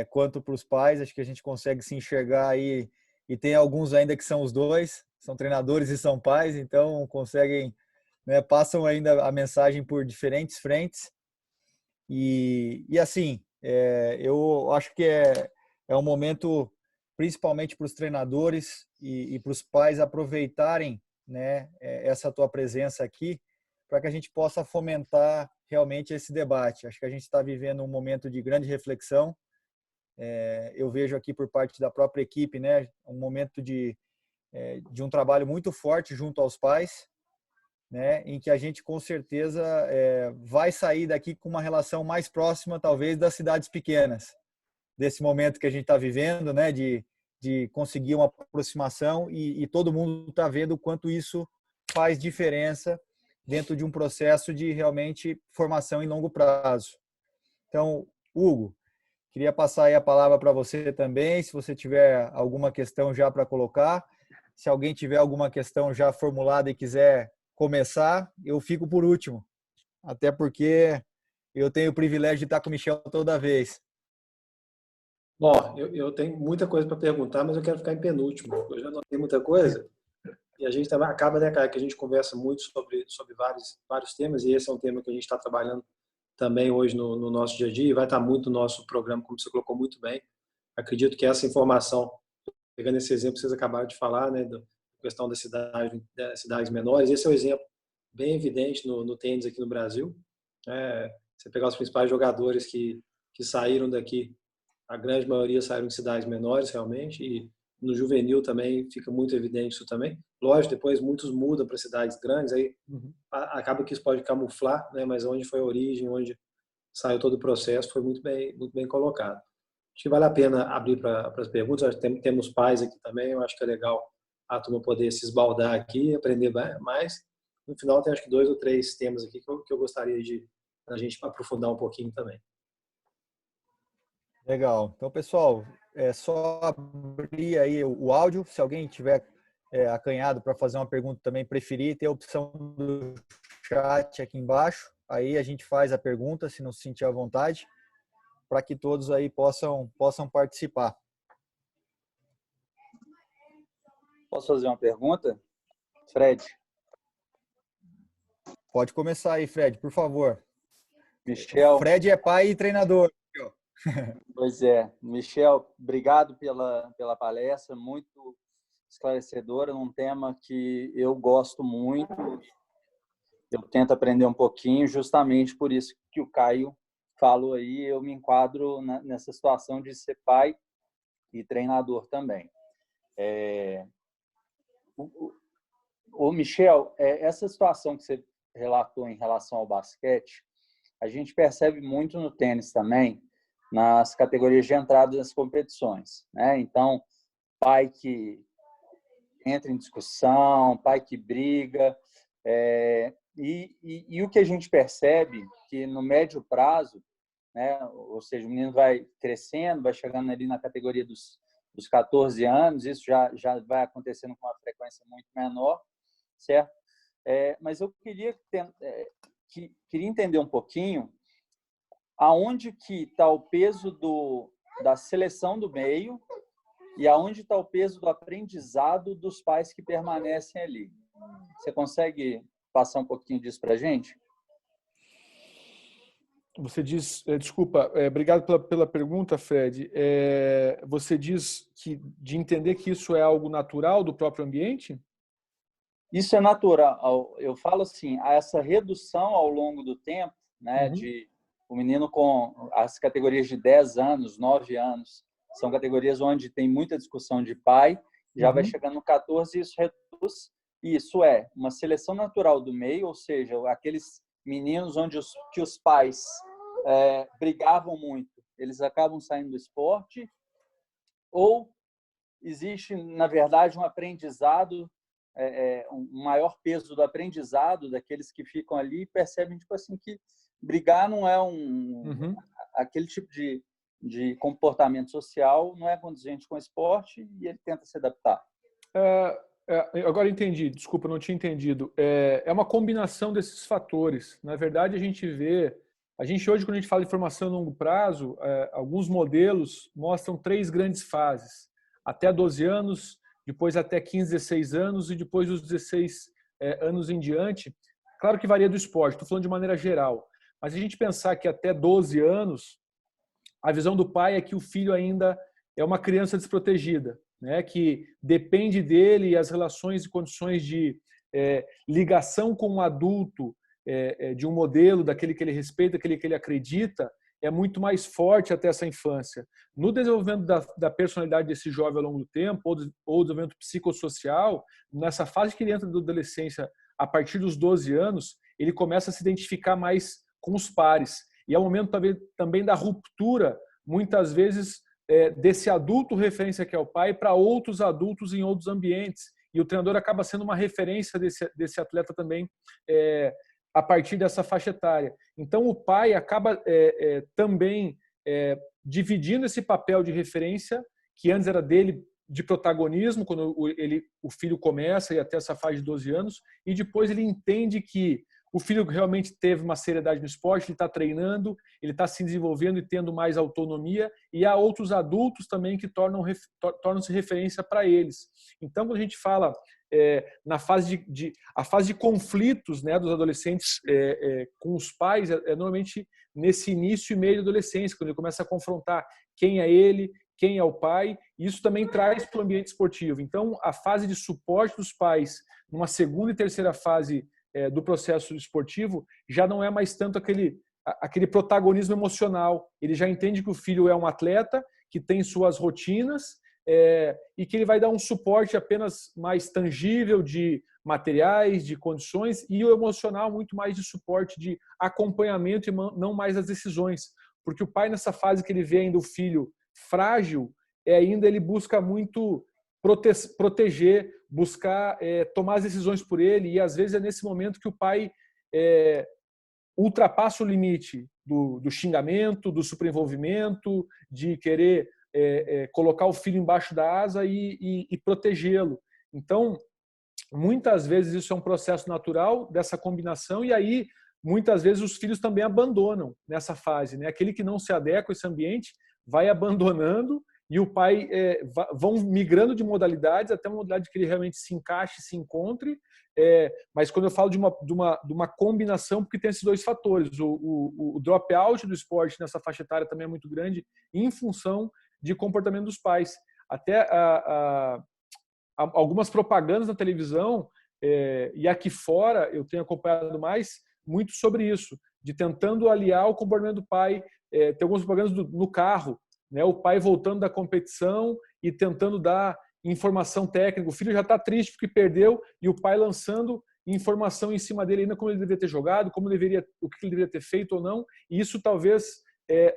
quanto para os pais. Acho que a gente consegue se enxergar aí, e tem alguns ainda que são os dois, são treinadores e são pais, então conseguem, né, passam ainda a mensagem por diferentes frentes. E assim, eu acho que é um momento, principalmente para os treinadores e para os pais aproveitarem, né, essa tua presença aqui, para que a gente possa fomentar realmente esse debate. Acho que a gente está vivendo um momento de grande reflexão. Eu vejo aqui por parte da própria equipe, né, um momento de um trabalho muito forte junto aos pais, né, em que a gente com certeza vai sair daqui com uma relação mais próxima, talvez, das cidades pequenas, desse momento que a gente está vivendo, né, de conseguir uma aproximação e todo mundo está vendo o quanto isso faz diferença dentro de um processo de realmente formação em longo prazo. Então, Hugo, queria passar aí a palavra para você também, se você tiver alguma questão já para colocar. Se alguém tiver alguma questão já formulada e quiser começar, eu fico por último, até porque eu tenho o privilégio de estar com o Michel toda vez. Bom, eu tenho muita coisa para perguntar, mas eu quero ficar em penúltimo. Eu já não tenho muita coisa. E a gente também acaba, né, cara, que a gente conversa muito sobre vários temas, e esse é um tema que a gente está trabalhando também hoje no nosso dia a dia, e vai estar muito no nosso programa, como você colocou muito bem. Acredito que essa informação, pegando esse exemplo que vocês acabaram de falar, né, da questão das cidades menores, esse é um exemplo bem evidente no tênis aqui no Brasil. Você pegar os principais jogadores que saíram daqui, a grande maioria saíram de cidades menores, realmente, e no juvenil também fica muito evidente isso também. Lógico, depois muitos mudam para cidades grandes, aí acaba que isso pode camuflar, né, mas onde foi a origem, onde saiu todo o processo, foi muito bem colocado. Acho que vale a pena abrir para as perguntas. Temos pais aqui também, eu acho que é legal a turma poder se esbaldar aqui, aprender mais. No final, tem acho que 2 ou 3 temas aqui que eu gostaria de a gente aprofundar um pouquinho também. Legal. Então, pessoal, é só abrir aí o áudio. Se alguém tiver acanhado para fazer uma pergunta também, preferir, tem a opção do chat aqui embaixo. Aí a gente faz a pergunta, se não se sentir à vontade, para que todos aí possam participar. Posso fazer uma pergunta? Fred. Pode começar aí, Fred, por favor. Michel. Fred é pai e treinador. Pois é. Michel, obrigado pela palestra, muito esclarecedora, num tema que eu gosto muito. Eu tento aprender um pouquinho, justamente por isso que o Caio falou aí, eu me enquadro nessa situação de ser pai e treinador também. O Michel, essa situação que você relatou em relação ao basquete, a gente percebe muito no tênis também, nas categorias de entrada das competições, né? Então, pai que entra em discussão, pai que briga, e o que a gente percebe que no médio prazo, né, ou seja, o menino vai crescendo, vai chegando ali na categoria dos 14 anos, isso já vai acontecendo com uma frequência muito menor, certo? Mas eu queria entender um pouquinho aonde que está o peso da seleção do meio e aonde está o peso do aprendizado dos pais que permanecem ali. Você consegue passar um pouquinho disso para a gente? Você diz, desculpa, obrigado pela pergunta, Fred. Você diz de entender que isso é algo natural do próprio ambiente? Isso é natural. Eu falo assim, essa redução ao longo do tempo, né, de o menino com as categorias de 10 anos, 9 anos, são categorias onde tem muita discussão de pai, já vai chegando no 14 e isso reduz. Isso é uma seleção natural do meio, ou seja, aqueles meninos onde os pais brigavam muito, eles acabam saindo do esporte, ou existe, na verdade, um aprendizado, um maior peso do aprendizado daqueles que ficam ali e percebem tipo assim, que brigar não é aquele tipo de comportamento social, não é condizente com o esporte e ele tenta se adaptar. Agora entendi, desculpa, não tinha entendido. É uma combinação desses fatores. Na verdade, a gente vê A gente hoje, quando a gente fala de formação a longo prazo, alguns modelos mostram 3 grandes fases. Até 12 anos, depois até 15, 16 anos e depois dos 16 anos em diante. Claro que varia do esporte, estou falando de maneira geral. Mas a gente pensar que até 12 anos, a visão do pai é que o filho ainda é uma criança desprotegida, né? Que depende dele e as relações e condições de ligação com um adulto, de um modelo, daquele que ele respeita, daquele que ele acredita, é muito mais forte até essa infância. No desenvolvimento da personalidade desse jovem ao longo do tempo, ou desenvolvimento psicossocial, nessa fase que ele entra da adolescência, a partir dos 12 anos, ele começa a se identificar mais com os pares. E é o momento também da ruptura, muitas vezes, desse adulto referência que é o pai para outros adultos em outros ambientes. E o treinador acaba sendo uma referência desse atleta também a partir dessa faixa etária. Então, o pai acaba também dividindo esse papel de referência, que antes era dele, de protagonismo, quando o filho começa e até essa fase de 12 anos, e depois ele entende que o filho realmente teve uma seriedade no esporte, ele está treinando, ele está se desenvolvendo e tendo mais autonomia, e há outros adultos também que tornam-se referência para eles. Então, quando a gente fala na fase a fase de conflitos, né, dos adolescentes com os pais, normalmente nesse início e meio da adolescência, quando ele começa a confrontar quem é ele, quem é o pai, e isso também traz para o ambiente esportivo. Então, a fase de suporte dos pais, numa segunda e terceira fase do processo esportivo, já não é mais tanto aquele protagonismo emocional. Ele já entende que o filho é um atleta, que tem suas rotinas, e que ele vai dar um suporte apenas mais tangível de materiais, de condições, e o emocional muito mais de suporte, de acompanhamento e não mais das decisões. Porque o pai, nessa fase que ele vê ainda o filho frágil, ainda ele busca muito proteger, buscar tomar as decisões por ele, e às vezes é nesse momento que o pai ultrapassa o limite do xingamento, do superenvolvimento, de querer colocar o filho embaixo da asa e protegê-lo. Então, muitas vezes isso é um processo natural dessa combinação, e aí muitas vezes os filhos também abandonam nessa fase, né? Aquele que não se adequa a esse ambiente vai abandonando, e o pai vão migrando de modalidades até uma modalidade que ele realmente se encaixe, se encontre. Mas quando eu falo de uma combinação, porque tem esses 2 fatores, o drop-out do esporte nessa faixa etária também é muito grande, em função de comportamento dos pais. Até algumas propagandas na televisão, e aqui fora eu tenho acompanhado mais muito sobre isso, de tentando aliar o comportamento do pai. Tem algumas propagandas no carro, né? O pai voltando da competição e tentando dar informação técnica. O filho já está triste porque perdeu, e o pai lançando informação em cima dele, ainda como ele deveria ter jogado, o que ele deveria ter feito ou não. E isso talvez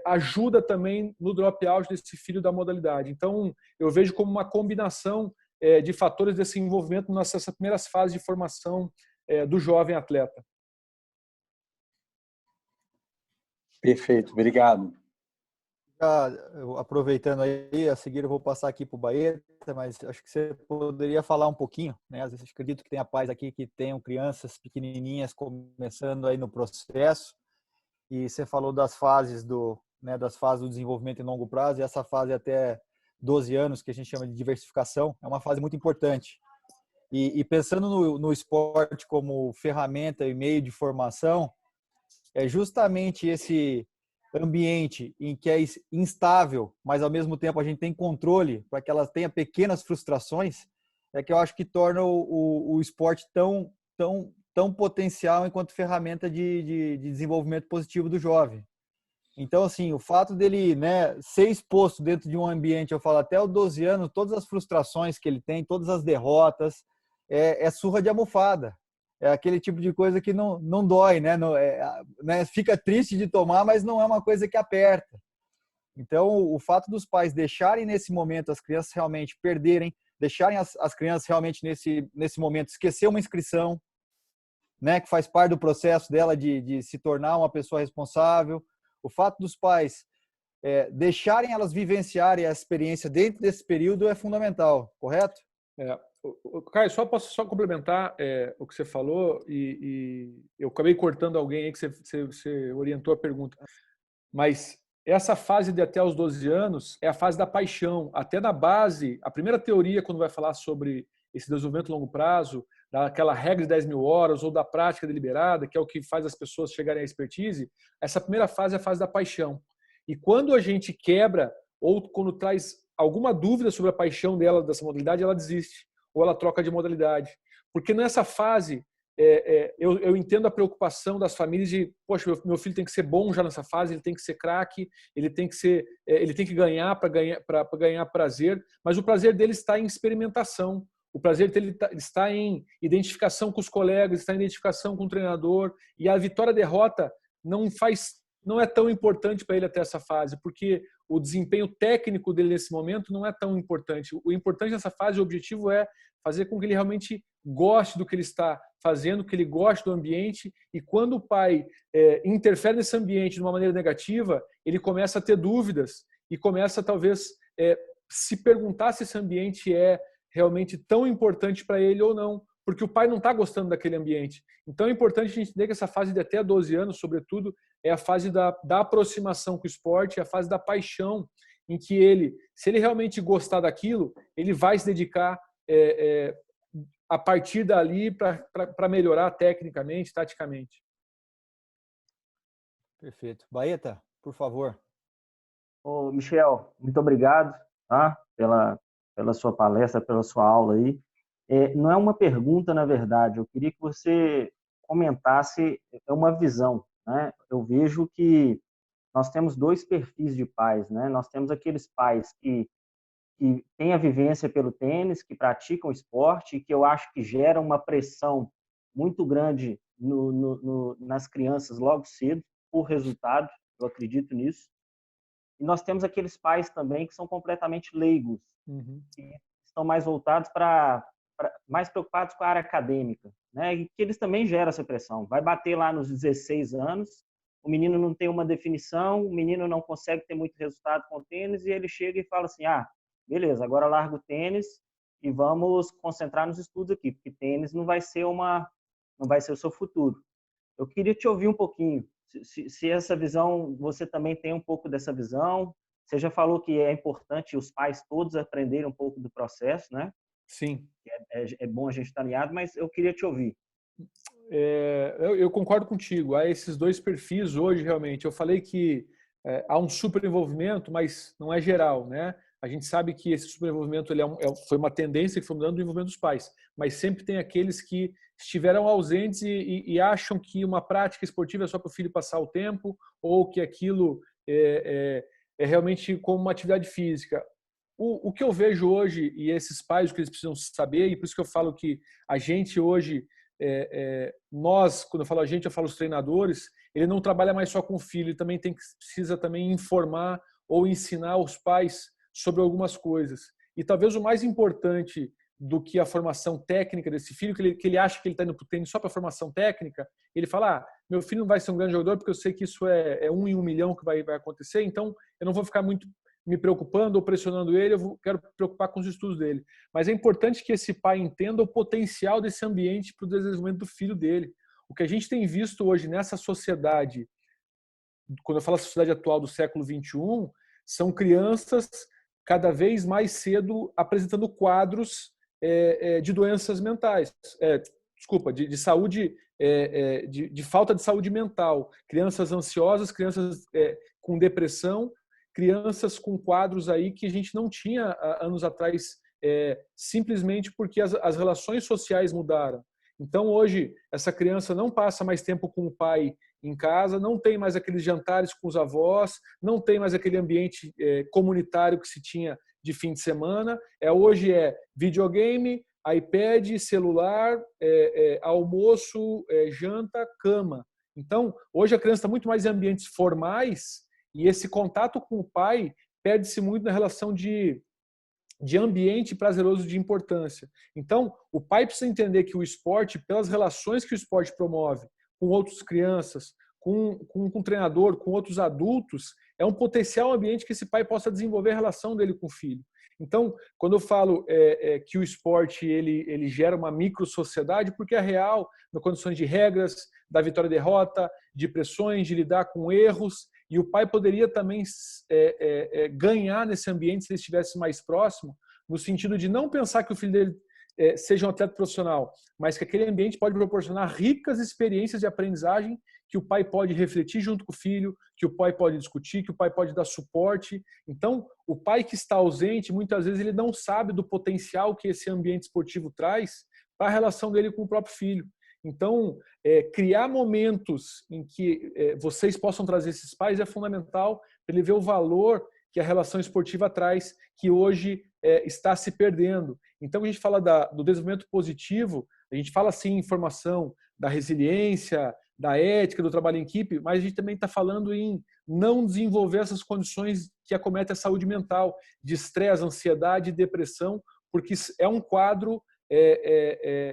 ajuda também no drop-out desse filho da modalidade. Então, eu vejo como uma combinação de fatores desse envolvimento nessas primeiras fases de formação do jovem atleta. Perfeito, obrigado. Aproveitando aí, a seguir eu vou passar aqui para o Baeta, mas acho que você poderia falar um pouquinho, né? Às vezes eu acredito que tenha pais aqui que tenham crianças pequenininhas começando aí no processo, e você falou das fases do desenvolvimento em longo prazo, e essa fase até 12 anos, que a gente chama de diversificação, é uma fase muito importante. E pensando no esporte como ferramenta e meio de formação, é justamente esse ambiente em que é instável, mas ao mesmo tempo a gente tem controle para que ela tenha pequenas frustrações, é que eu acho que torna o esporte tão potencial enquanto ferramenta de desenvolvimento positivo do jovem. Então, assim, o fato dele, né, ser exposto dentro de um ambiente, eu falo até os 12 anos, todas as frustrações que ele tem, todas as derrotas, é surra de almofada. É aquele tipo de coisa que não dói, né? Fica triste de tomar, mas não é uma coisa que aperta. Então, o fato dos pais deixarem nesse momento as crianças realmente perderem, deixarem as crianças realmente nesse momento esquecer uma inscrição, né, que faz parte do processo dela de se tornar uma pessoa responsável. O fato dos pais deixarem elas vivenciarem a experiência dentro desse período é fundamental, correto? Caio, posso só complementar o que você falou e eu acabei cortando alguém aí que você orientou a pergunta. Mas essa fase de até os 12 anos é a fase da paixão. Até na base, a primeira teoria, quando vai falar sobre esse desenvolvimento a longo prazo, daquela regra de 10 mil horas ou da prática deliberada, que é o que faz as pessoas chegarem à expertise, essa primeira fase é a fase da paixão. E quando a gente quebra ou quando traz alguma dúvida sobre a paixão dela, dessa modalidade, ela desiste ou ela troca de modalidade. Porque nessa fase, eu entendo a preocupação das famílias de, poxa, meu filho tem que ser bom já nessa fase, ele tem que ser craque, ele tem que ganhar para ganhar prazer, mas o prazer dele está em experimentação, o prazer dele está em identificação com os colegas, está em identificação com o treinador, e a vitória-derrota não é tão importante para ele até essa fase, porque o desempenho técnico dele nesse momento não é tão importante. O importante nessa fase, o objetivo é fazer com que ele realmente goste do que ele está fazendo, que ele goste do ambiente, e quando o pai interfere nesse ambiente de uma maneira negativa, ele começa a ter dúvidas e começa talvez se perguntar se esse ambiente é realmente tão importante para ele ou não, porque o pai não está gostando daquele ambiente. Então é importante a gente entender que essa fase de até 12 anos, sobretudo, é a fase da aproximação com o esporte, é a fase da paixão, em que ele, se ele realmente gostar daquilo, ele vai se dedicar a partir dali para melhorar tecnicamente, taticamente. Perfeito. Baeta, por favor. Ô, Michel, muito obrigado, tá? Pela sua palestra, pela sua aula aí. Não é uma pergunta, na verdade, eu queria que você comentasse uma visão, né? Eu vejo que nós temos dois perfis de pais, né? Nós temos aqueles pais que têm a vivência pelo tênis, que praticam esporte, e que eu acho que geram uma pressão muito grande nas crianças logo cedo, por resultado, eu acredito nisso. E nós temos aqueles pais também que são completamente leigos, que estão mais voltados mais preocupados com a área acadêmica, né? E que eles também geram essa pressão. Vai bater lá nos 16 anos, o menino não tem uma definição, o menino não consegue ter muito resultado com o tênis, e ele chega e fala assim, beleza, agora larga o tênis e vamos concentrar nos estudos aqui, porque tênis não vai ser o seu futuro. Eu queria te ouvir um pouquinho, se essa visão, você também tem um pouco dessa visão. Você já falou que é importante os pais todos aprenderem um pouco do processo, né? Sim. É bom a gente estar alinhado, mas eu queria te ouvir. Eu concordo contigo. Há esses dois perfis hoje, realmente. Eu falei que há um superenvolvimento, mas não é geral, né? A gente sabe que esse superenvolvimento foi uma tendência que foi mudando o envolvimento dos pais, mas sempre tem aqueles que estiveram ausentes e acham que uma prática esportiva é só para o filho passar o tempo, ou que aquilo é realmente como uma atividade física. O que eu vejo hoje, e esses pais, o que eles precisam saber, e por isso que eu falo que a gente hoje, nós, quando eu falo a gente, eu falo os treinadores, ele não trabalha mais só com o filho, ele também precisa também informar ou ensinar os pais sobre algumas coisas. E talvez o mais importante do que a formação técnica desse filho, que ele acha que ele está indo para o tênis só para a formação técnica, ele fala, meu filho não vai ser um grande jogador porque eu sei que isso é 1 em 1 milhão que vai acontecer, então eu não vou ficar muito me preocupando ou pressionando ele, quero preocupar com os estudos dele. Mas é importante que esse pai entenda o potencial desse ambiente para o desenvolvimento do filho dele. O que a gente tem visto hoje nessa sociedade, quando eu falo sociedade atual do século XXI, são crianças cada vez mais cedo apresentando quadros de doenças mentais, de saúde, de falta de saúde mental. Crianças ansiosas, crianças com depressão, crianças com quadros aí que a gente não tinha anos atrás, simplesmente porque as relações sociais mudaram. Então, hoje, essa criança não passa mais tempo com o pai em casa, não tem mais aqueles jantares com os avós, não tem mais aquele ambiente comunitário que se tinha de fim de semana. Hoje é videogame, iPad, celular, almoço, janta, cama. Então, hoje a criança está muito mais em ambientes formais e esse contato com o pai perde-se muito na relação de ambiente prazeroso de importância. Então, o pai precisa entender que o esporte, pelas relações que o esporte promove com outras crianças, com o treinador, com outros adultos, é um potencial ambiente que esse pai possa desenvolver a relação dele com o filho. Então, quando eu falo que o esporte ele gera uma micro-sociedade, porque é real, nas condições de regras, da vitória e derrota, de pressões, de lidar com erros, e o pai poderia também ganhar nesse ambiente se ele estivesse mais próximo, no sentido de não pensar que o filho dele seja um atleta profissional, mas que aquele ambiente pode proporcionar ricas experiências de aprendizagem que o pai pode refletir junto com o filho, que o pai pode discutir, que o pai pode dar suporte. Então, o pai que está ausente, muitas vezes ele não sabe do potencial que esse ambiente esportivo traz para a relação dele com o próprio filho. Então, criar momentos em que vocês possam trazer esses pais é fundamental para ele ver o valor que a relação esportiva traz, que hoje está se perdendo. Então, a gente fala do desenvolvimento positivo, a gente fala sim em formação da resiliência, da ética, do trabalho em equipe, mas a gente também está falando em não desenvolver essas condições que acometem a saúde mental, de estresse, ansiedade e depressão, porque é um quadro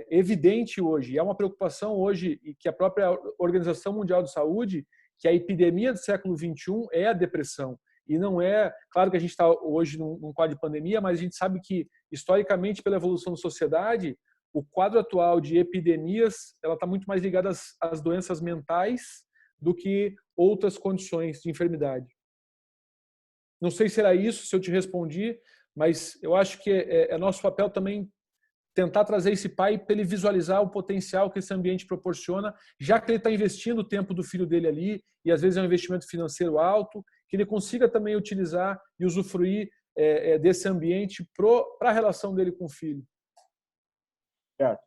evidente hoje, é uma preocupação hoje, e que a própria Organização Mundial de Saúde, que a epidemia do século XXI é a depressão. E não é, claro que a gente está hoje num quadro de pandemia, mas a gente sabe que, historicamente, pela evolução da sociedade, o quadro atual de epidemias ela está muito mais ligada às doenças mentais do que outras condições de enfermidade. Não sei se era isso, se eu te respondi, mas eu acho que é nosso papel também tentar trazer esse pai para ele visualizar o potencial que esse ambiente proporciona, já que ele está investindo o tempo do filho dele ali, e às vezes é um investimento financeiro alto, que ele consiga também utilizar e usufruir desse ambiente para a relação dele com o filho. Obrigado.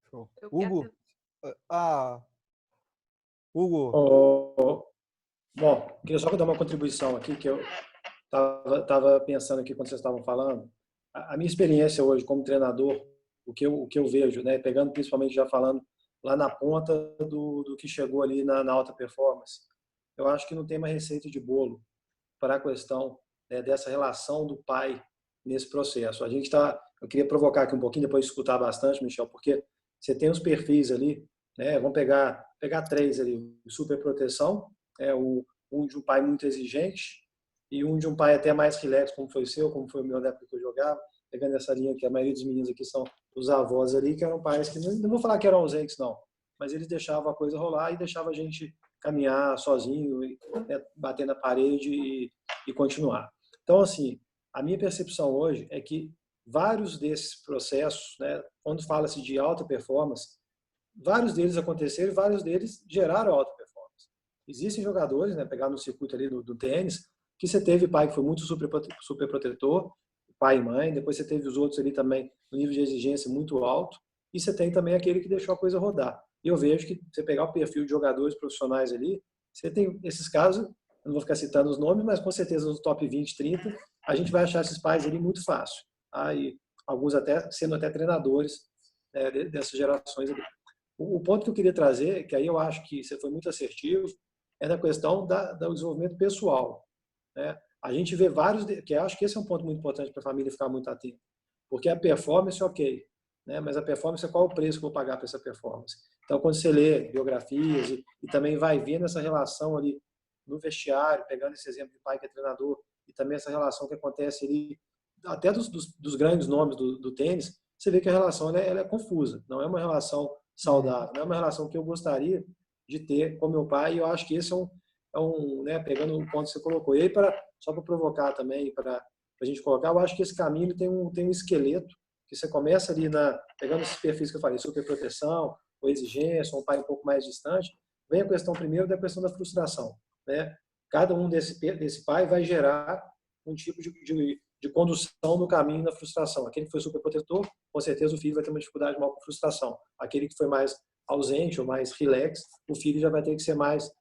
Show. Hugo? Hugo? Bom, queria só dar uma contribuição aqui, que eu estava pensando aqui quando vocês estavam falando. A minha experiência hoje como treinador, o que eu vejo, né, pegando principalmente já falando lá na ponta do que chegou ali na alta performance, eu acho que não tem uma receita de bolo para a questão dessa relação do pai nesse processo. Eu queria provocar aqui um pouquinho, depois de escutar bastante, Michel, porque você tem os perfis ali, né, vamos pegar 3 ali, superproteção, um de um pai muito exigente e um de um pai até mais relax, como foi o seu, como foi o meu na época que eu jogava, pegando essa linha que a maioria dos meninos aqui são os avós ali, que eram pais que, não vou falar que eram ausentes, não, mas eles deixavam a coisa rolar e deixavam a gente caminhar sozinho, bater na parede e continuar. Então, assim, a minha percepção hoje é que vários desses processos, né, quando fala-se de alta performance, vários deles aconteceram e vários deles geraram alta performance. Existem jogadores, né, pegar no circuito ali do tênis, que você teve pai que foi muito super protetor, pai e mãe, depois você teve os outros ali também no nível de exigência muito alto, e você tem também aquele que deixou a coisa rodar. E eu vejo que você pegar o perfil de jogadores profissionais ali, você tem esses casos, eu não vou ficar citando os nomes, mas com certeza nos top 20, 30, a gente vai achar esses pais ali muito fácil. Tá? E alguns sendo até treinadores dessas gerações ali. O ponto que eu queria trazer, que aí eu acho que você foi muito assertivo, é na questão do desenvolvimento pessoal. Né? A gente vê vários, que eu acho que esse é um ponto muito importante para a família ficar muito atenta. Porque a performance, ok, né? Mas a performance, qual é o preço que eu vou pagar para essa performance? Então, quando você lê biografias e também vai vendo essa relação ali no vestiário, pegando esse exemplo de pai que é treinador, e também essa relação que acontece ali, até dos grandes nomes do tênis, você vê que a relação ela é confusa, não é uma relação saudável, não é uma relação que eu gostaria de ter com meu pai, e eu acho que esse né, pegando o ponto que você colocou. E aí, só para provocar também, para a gente colocar, eu acho que esse caminho tem um esqueleto, que você começa ali pegando esses perfis que eu falei, superproteção, ou exigência, ou um pai um pouco mais distante, vem a questão primeiro da questão da frustração. Né? Cada um desse pai vai gerar um tipo de condução no caminho da frustração. Aquele que foi superprotetor, com certeza o filho vai ter uma dificuldade maior com frustração. Aquele que foi mais ausente ou mais relax, o filho já vai ter que ser mais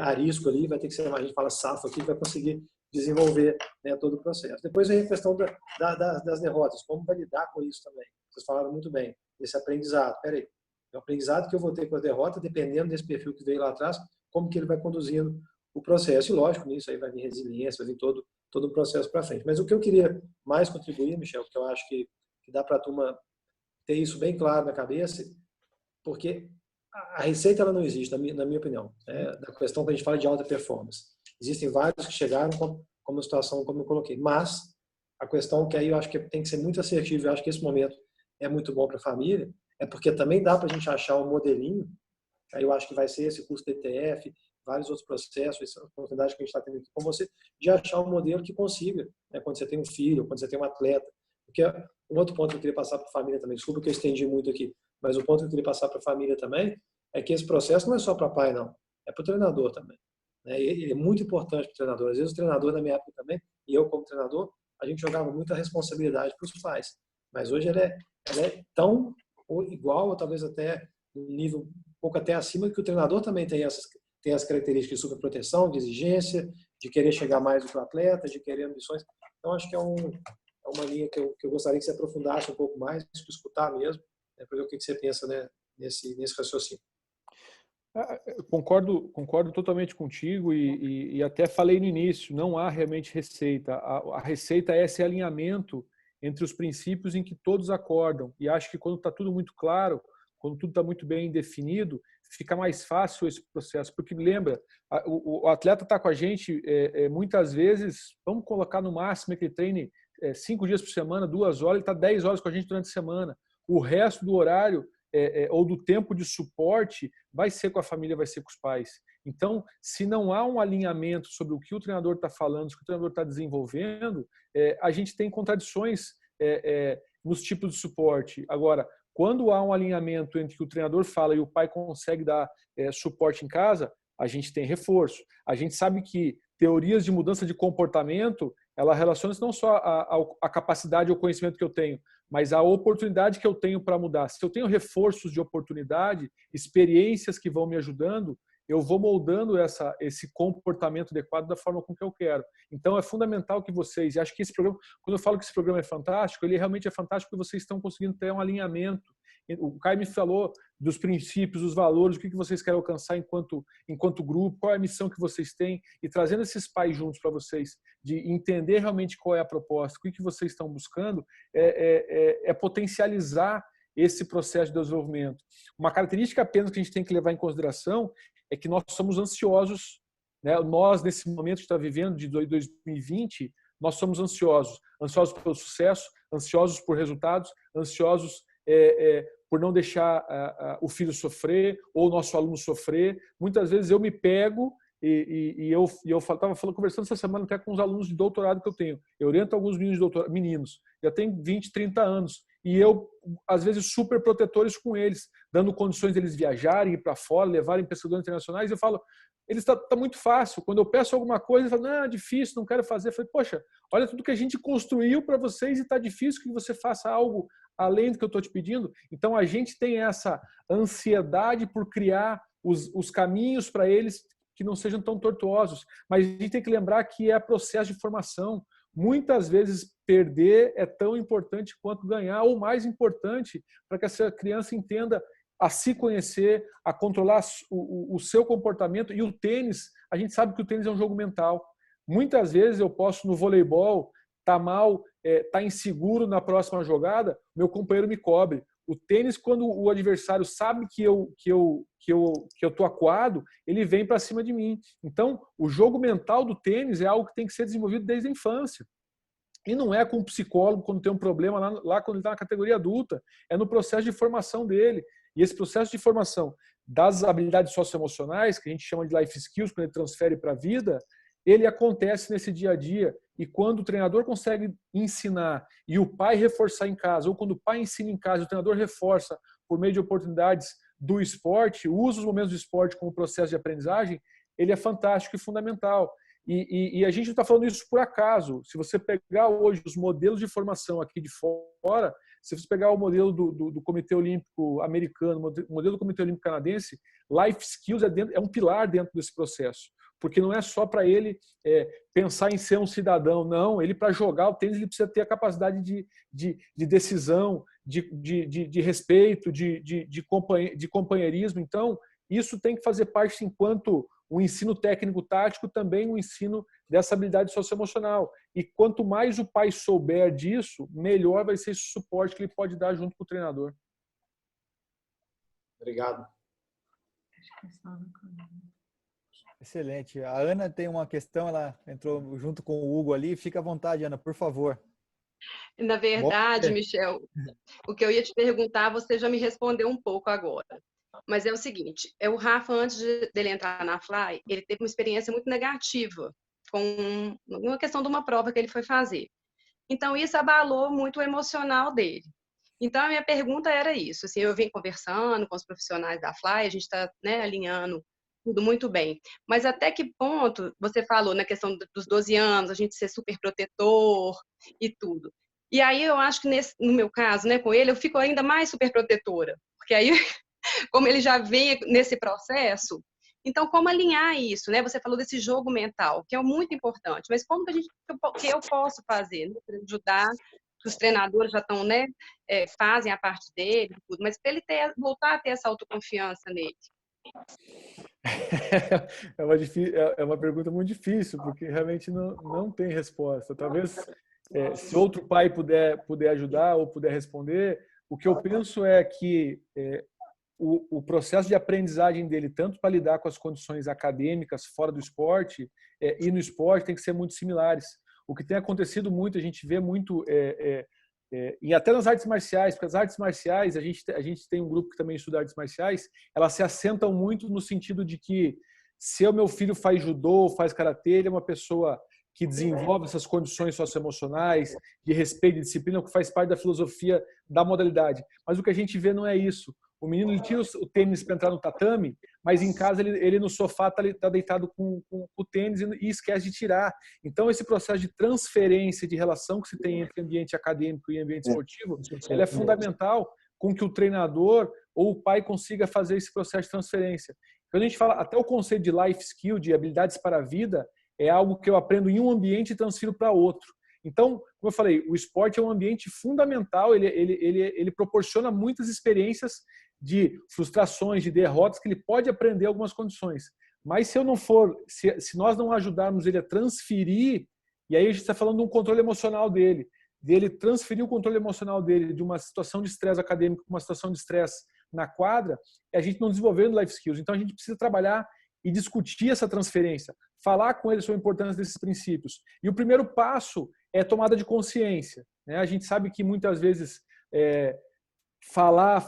arisco ali, vai ter que ser mais, a gente fala safo aqui, vai conseguir desenvolver, né, todo o processo. Depois vem a questão das derrotas, como vai lidar com isso também. Vocês falaram muito bem, esse aprendizado. Peraí, o aprendizado que eu vou ter com a derrota, dependendo desse perfil que veio lá atrás, como que ele vai conduzindo o processo. E lógico, nisso aí vai vir resiliência, vai vir todo o processo para frente. Mas o que eu queria mais contribuir, Michel, que eu acho que dá para a turma ter isso bem claro na cabeça, porque a receita ela não existe, na minha opinião, né? Da questão que a gente fala de alta performance. Existem vários que chegaram com uma situação como eu coloquei. Mas a questão que aí eu acho que tem que ser muito assertivo, eu acho que esse momento é muito bom para a família, é porque também dá para a gente achar um modelinho, aí eu acho que vai ser esse curso de ETF, vários outros processos, essa oportunidade que a gente está tendo aqui com você, de achar um modelo que consiga, né, quando você tem um filho, quando você tem um atleta. Porque um outro ponto que eu queria passar para a família também, desculpa que eu estendi muito aqui, mas o ponto que eu queria passar para a família também é que esse processo não é só para pai, não, é para o treinador também. Né? E é muito importante para o treinador. Às vezes o treinador, na minha época também, e eu como treinador, a gente jogava muita responsabilidade para os pais. Mas hoje ela é tão igual, ou talvez até um nível um pouco até acima, que o treinador também tem as características de superproteção, de exigência, de querer chegar mais do que o atleta, de querer ambições. Então, acho que é uma linha que eu gostaria que você aprofundasse um pouco mais, que escutar mesmo, né, para ver o que você pensa, né, nesse raciocínio. Eu concordo totalmente contigo e até falei no início, não há realmente receita. A receita é esse alinhamento entre os princípios em que todos acordam. E acho que quando está tudo muito claro, quando tudo está muito bem definido, fica mais fácil esse processo. Porque lembra, o atleta está com a gente muitas vezes, vamos colocar no máximo que ele treine 5 dias por semana, 2 horas, ele está 10 horas com a gente durante a semana. O resto do horário ou do tempo de suporte vai ser com a família, vai ser com os pais. Então, se não há um alinhamento sobre o que o treinador está falando, o que o treinador está desenvolvendo, a gente tem contradições nos tipos de suporte. Agora, quando há um alinhamento entre o que o treinador fala e o pai consegue dar suporte em casa, a gente tem reforço. A gente sabe que teorias de mudança de comportamento, ela relaciona-se não só à capacidade ou conhecimento que eu tenho, mas a oportunidade que eu tenho para mudar. Se eu tenho reforços de oportunidade, experiências que vão me ajudando, eu vou moldando esse comportamento adequado da forma com que eu quero. Então, é fundamental que vocês, e acho que esse programa, quando eu falo que esse programa é fantástico, ele realmente é fantástico porque vocês estão conseguindo ter um alinhamento. O Caio me falou dos princípios, dos valores, o que vocês querem alcançar enquanto grupo, qual é a missão que vocês têm, e trazendo esses pais juntos para vocês, de entender realmente qual é a proposta, o que vocês estão buscando, é potencializar esse processo de desenvolvimento. Uma característica apenas que a gente tem que levar em consideração é que nós somos ansiosos, né? Nós, nesse momento que está vivendo, de 2020, nós somos ansiosos pelo sucesso, ansiosos por resultados, ansiosos por não deixar o filho sofrer ou o nosso aluno sofrer. Muitas vezes eu me pego e eu estava conversando essa semana até com os alunos de doutorado que eu tenho. Eu oriento alguns meninos, já tem 20, 30 anos, e eu, às vezes, super protetores com eles, dando condições deles viajarem, ir para fora, levarem pesquisadores internacionais. Eu falo, eles tá muito fácil. Quando eu peço alguma coisa, eles falam, não, é difícil, não quero fazer. Eu falei, poxa, olha tudo que a gente construiu para vocês e está difícil que você faça algo além do que eu estou te pedindo. Então, a gente tem essa ansiedade por criar os caminhos para eles que não sejam tão tortuosos. Mas a gente tem que lembrar que é processo de formação. Muitas vezes, perder é tão importante quanto ganhar, ou mais importante, para que essa criança entenda a se conhecer, a controlar o seu comportamento. E o tênis, a gente sabe que o tênis é um jogo mental. Muitas vezes eu posso, no voleibol, estar mal, estar inseguro na próxima jogada, meu companheiro me cobre. O tênis, quando o adversário sabe que eu estou acuado, ele vem para cima de mim. Então, o jogo mental do tênis é algo que tem que ser desenvolvido desde a infância. E não é com o psicólogo quando tem um problema lá quando ele está na categoria adulta, é no processo de formação dele. E esse processo de formação das habilidades socioemocionais, que a gente chama de life skills, quando ele transfere para a vida, ele acontece nesse dia a dia. E quando o treinador consegue ensinar e o pai reforçar em casa, ou quando o pai ensina em casa e o treinador reforça por meio de oportunidades do esporte, usa os momentos do esporte como processo de aprendizagem, ele é fantástico e fundamental. E a gente não está falando isso por acaso. Se você pegar hoje os modelos de formação aqui de fora, se você pegar o modelo do Comitê Olímpico Americano, o modelo do Comitê Olímpico Canadense, life skills é um pilar dentro desse processo. Porque não é só para ele pensar em ser um cidadão, não. Ele, para jogar o tênis, ele precisa ter a capacidade de decisão, de respeito, de companheirismo. Então, isso tem que fazer parte, enquanto o ensino técnico-tático, também o ensino dessa habilidade socioemocional. E quanto mais o pai souber disso, melhor vai ser esse suporte que ele pode dar junto com o treinador. Obrigado. Excelente. A Ana tem uma questão, ela entrou junto com o Hugo ali. Fica à vontade, Ana, por favor. Na Bom, verdade, Michel, o que eu ia te perguntar, você já me respondeu um pouco agora. Mas é o seguinte, o Rafa, antes dele entrar na Fly, ele teve uma experiência muito negativa com uma questão de uma prova que ele foi fazer. Então, isso abalou muito o emocional dele. Então, a minha pergunta era isso. Assim, eu vim conversando com os profissionais da Fly, a gente está, né, alinhando tudo muito bem. Mas até que ponto, você falou na questão dos 12 anos, a gente ser super protetor e tudo. E aí eu acho que no meu caso, né, com ele, eu fico ainda mais super protetora. Porque aí, como ele já vem nesse processo, então como alinhar isso, né? Você falou desse jogo mental, que é muito importante, mas como que eu posso fazer, né, para ajudar, que os treinadores já estão, né, fazem a parte dele, tudo, mas para ele voltar a ter essa autoconfiança nele. É uma pergunta muito difícil, porque realmente não tem resposta. Talvez, se outro pai puder ajudar ou puder responder, o que eu penso é que o processo de aprendizagem dele, tanto para lidar com as condições acadêmicas fora do esporte e no esporte, tem que ser muito similares. O que tem acontecido muito, a gente vê muito, e até nas artes marciais, porque as artes marciais, a gente tem um grupo que também estuda artes marciais, elas se assentam muito no sentido de que se o meu filho faz judô, faz karatê, ele é uma pessoa que desenvolve essas condições socioemocionais, de respeito e disciplina, que faz parte da filosofia da modalidade. Mas o que a gente vê não é isso. O menino ele tira o tênis para entrar no tatame, mas em casa ele no sofá está deitado com o tênis e esquece de tirar. Então, esse processo de transferência de relação que se tem entre ambiente acadêmico e ambiente esportivo, ele é fundamental com que o treinador ou o pai consiga fazer esse processo de transferência. Quando a gente fala, até o conceito de life skill, de habilidades para a vida, é algo que eu aprendo em um ambiente e transfiro para outro. Então, como eu falei, o esporte é um ambiente fundamental, ele proporciona muitas experiências de frustrações, de derrotas, que ele pode aprender algumas condições. Mas se nós não ajudarmos ele a transferir, e aí a gente está falando de um controle emocional dele transferir o controle emocional dele de uma situação de estresse acadêmico para uma situação de estresse na quadra, a gente não desenvolvendo life skills. Então a gente precisa trabalhar e discutir essa transferência, falar com ele sobre a importância desses princípios. E o primeiro passo é tomada de consciência. Né? A gente sabe que muitas vezes falar,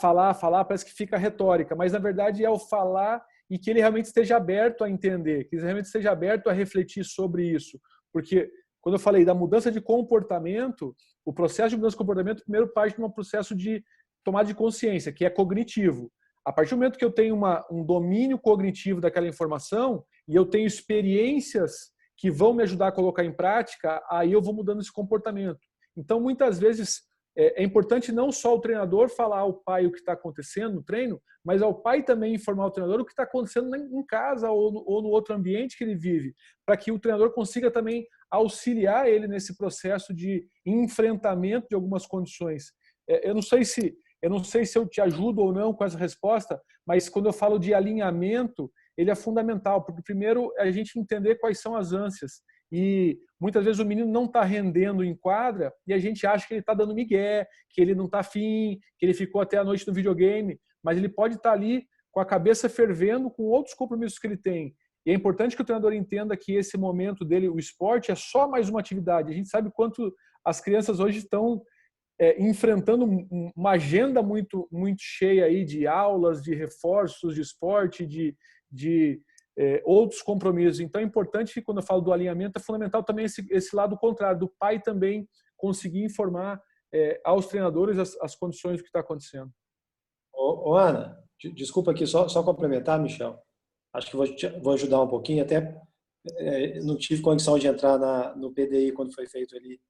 parece que fica retórica, mas na verdade é o falar e que ele realmente esteja aberto a entender, que ele realmente esteja aberto a refletir sobre isso. Porque quando eu falei da mudança de comportamento, o processo de mudança de comportamento primeiro parte de um processo de tomada de consciência, que é cognitivo. A partir do momento que eu tenho um domínio cognitivo daquela informação e eu tenho experiências que vão me ajudar a colocar em prática, aí eu vou mudando esse comportamento. Então, muitas vezes, é importante não só o treinador falar ao pai o que está acontecendo no treino, mas ao pai também informar o treinador o que está acontecendo em casa ou no outro ambiente que ele vive, para que o treinador consiga também auxiliar ele nesse processo de enfrentamento de algumas condições. Eu não sei se eu te ajudo ou não com essa resposta, mas quando eu falo de alinhamento, ele é fundamental, porque primeiro é a gente entender quais são as ânsias. E muitas vezes o menino não está rendendo em quadra e a gente acha que ele está dando migué, que ele não está afim, que ele ficou até a noite no videogame, mas ele pode estar ali com a cabeça fervendo com outros compromissos que ele tem. E é importante que o treinador entenda que esse momento dele, o esporte, é só mais uma atividade. A gente sabe quanto as crianças hoje estão enfrentando uma agenda muito, muito cheia aí de aulas, de reforços de esporte, de outros compromissos. Então é importante que quando eu falo do alinhamento, é fundamental também esse lado contrário, do pai também conseguir informar aos treinadores as condições do que está acontecendo. Ana, desculpa aqui, só complementar, Michel. Acho que vou ajudar um pouquinho, até não tive condição de entrar no PDI quando foi feito ali.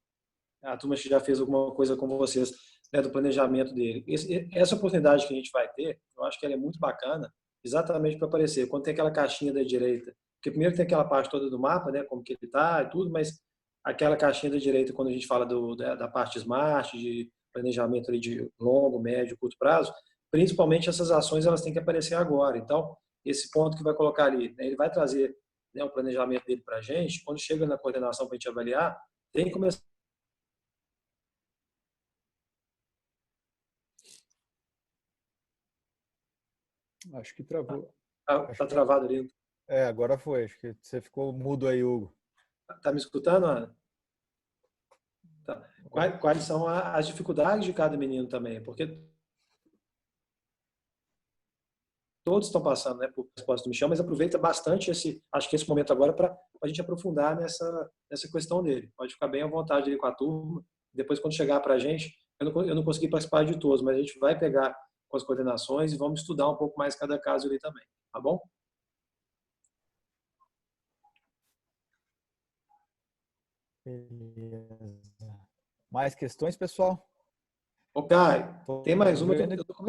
A turma já fez alguma coisa com vocês, né, do planejamento dele. Essa oportunidade que a gente vai ter, eu acho que ela é muito bacana, exatamente para aparecer. Quando tem aquela caixinha da direita, porque primeiro tem aquela parte toda do mapa, né, como que ele está e tudo, mas aquela caixinha da direita, quando a gente fala da parte smart, de planejamento ali de longo, médio, curto prazo, principalmente essas ações elas têm que aparecer agora. Então, esse ponto que vai colocar ali, né, ele vai trazer, né, o planejamento dele para a gente, quando chega na coordenação para a gente avaliar, tem que começar. Acho que travou. Está travado ali. Agora foi. Acho que você ficou mudo aí, Hugo. Tá me escutando, Ana? Tá. Quais são as dificuldades de cada menino também? Porque todos estão passando, né, por resposta do Michel, mas aproveita bastante acho que esse momento agora para a gente aprofundar nessa questão dele. Pode ficar bem à vontade ali com a turma. Depois, quando chegar para a gente, eu não consegui participar de todos, mas a gente vai pegar com as coordenações e vamos estudar um pouco mais cada caso ali também, tá bom? Beleza. Mais questões, pessoal? Ô, Caio, tem mais uma.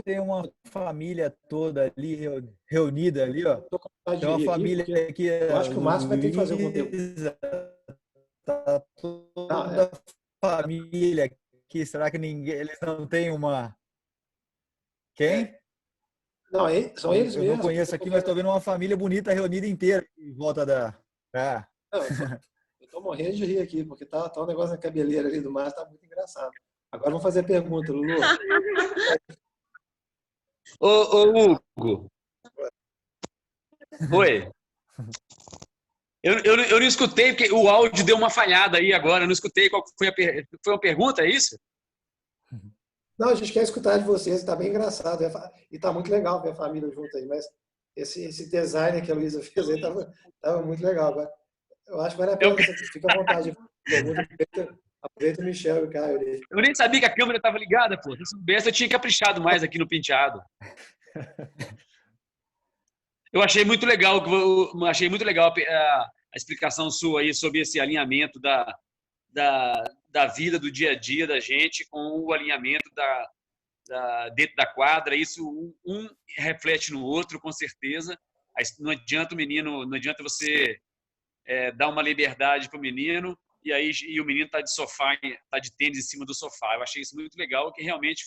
Tem uma família toda ali reunida ali, ó. Tem uma família aqui. Eu acho que o Márcio vai ter que fazer um conteúdo. Tá toda a família aqui. Será que eles não têm uma... Quem? Não, são eles mesmos. Eu não conheço aqui, mas estou vendo uma família bonita reunida inteira em volta da... Não, eu tô morrendo de rir aqui, porque tá um negócio na cabeleira ali do Márcio, tá muito engraçado. Agora vamos fazer a pergunta, Lulu. Ô, Hugo. Oi. Eu não escutei, porque o áudio deu uma falhada aí agora. Eu não escutei qual foi foi uma pergunta, é isso? Não, a gente quer escutar de vocês, está bem engraçado. E está muito legal ver a família junto aí, mas esse design que a Luísa fez aí estava muito legal. Agora, eu acho que vale a pena, fica à vontade. Aproveita o Michel e o Caio ali. Eu nem sabia que a câmera estava ligada, pô. Se soubesse, eu tinha caprichado mais aqui no penteado. Eu achei muito legal a explicação sua aí sobre esse alinhamento da vida, do dia a dia da gente com o alinhamento dentro da quadra. Isso um reflete no outro, com certeza. Não adianta não adianta você dar uma liberdade para o menino e o menino está de sofá, está de tênis em cima do sofá. Eu achei isso muito legal, que realmente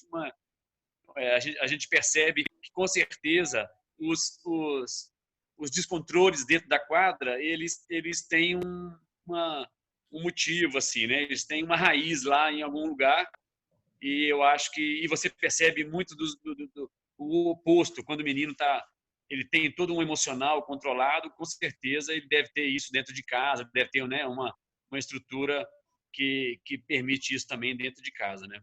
a gente percebe que, com certeza, os descontroles dentro da quadra, eles têm um motivo, assim, né? Eles têm uma raiz lá em algum lugar, e eu acho que você percebe muito o oposto, quando o menino ele tem todo um emocional controlado, com certeza ele deve ter isso dentro de casa, deve ter, né, uma estrutura que permite isso também dentro de casa, né?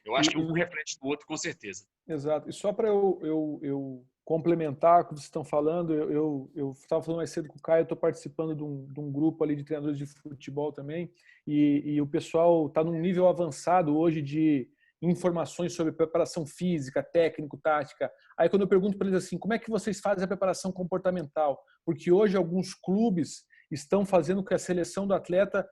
Eu acho que um reflete no outro, com certeza. Exato. E só para eu complementar o que vocês estão falando, eu estava falando mais cedo com o Caio, eu estou participando de um grupo ali de treinadores de futebol também, e o pessoal está num nível avançado hoje de informações sobre preparação física, técnico, tática. Aí quando eu pergunto para eles assim, como é que vocês fazem a preparação comportamental? Porque hoje alguns clubes estão fazendo com que a seleção do atleta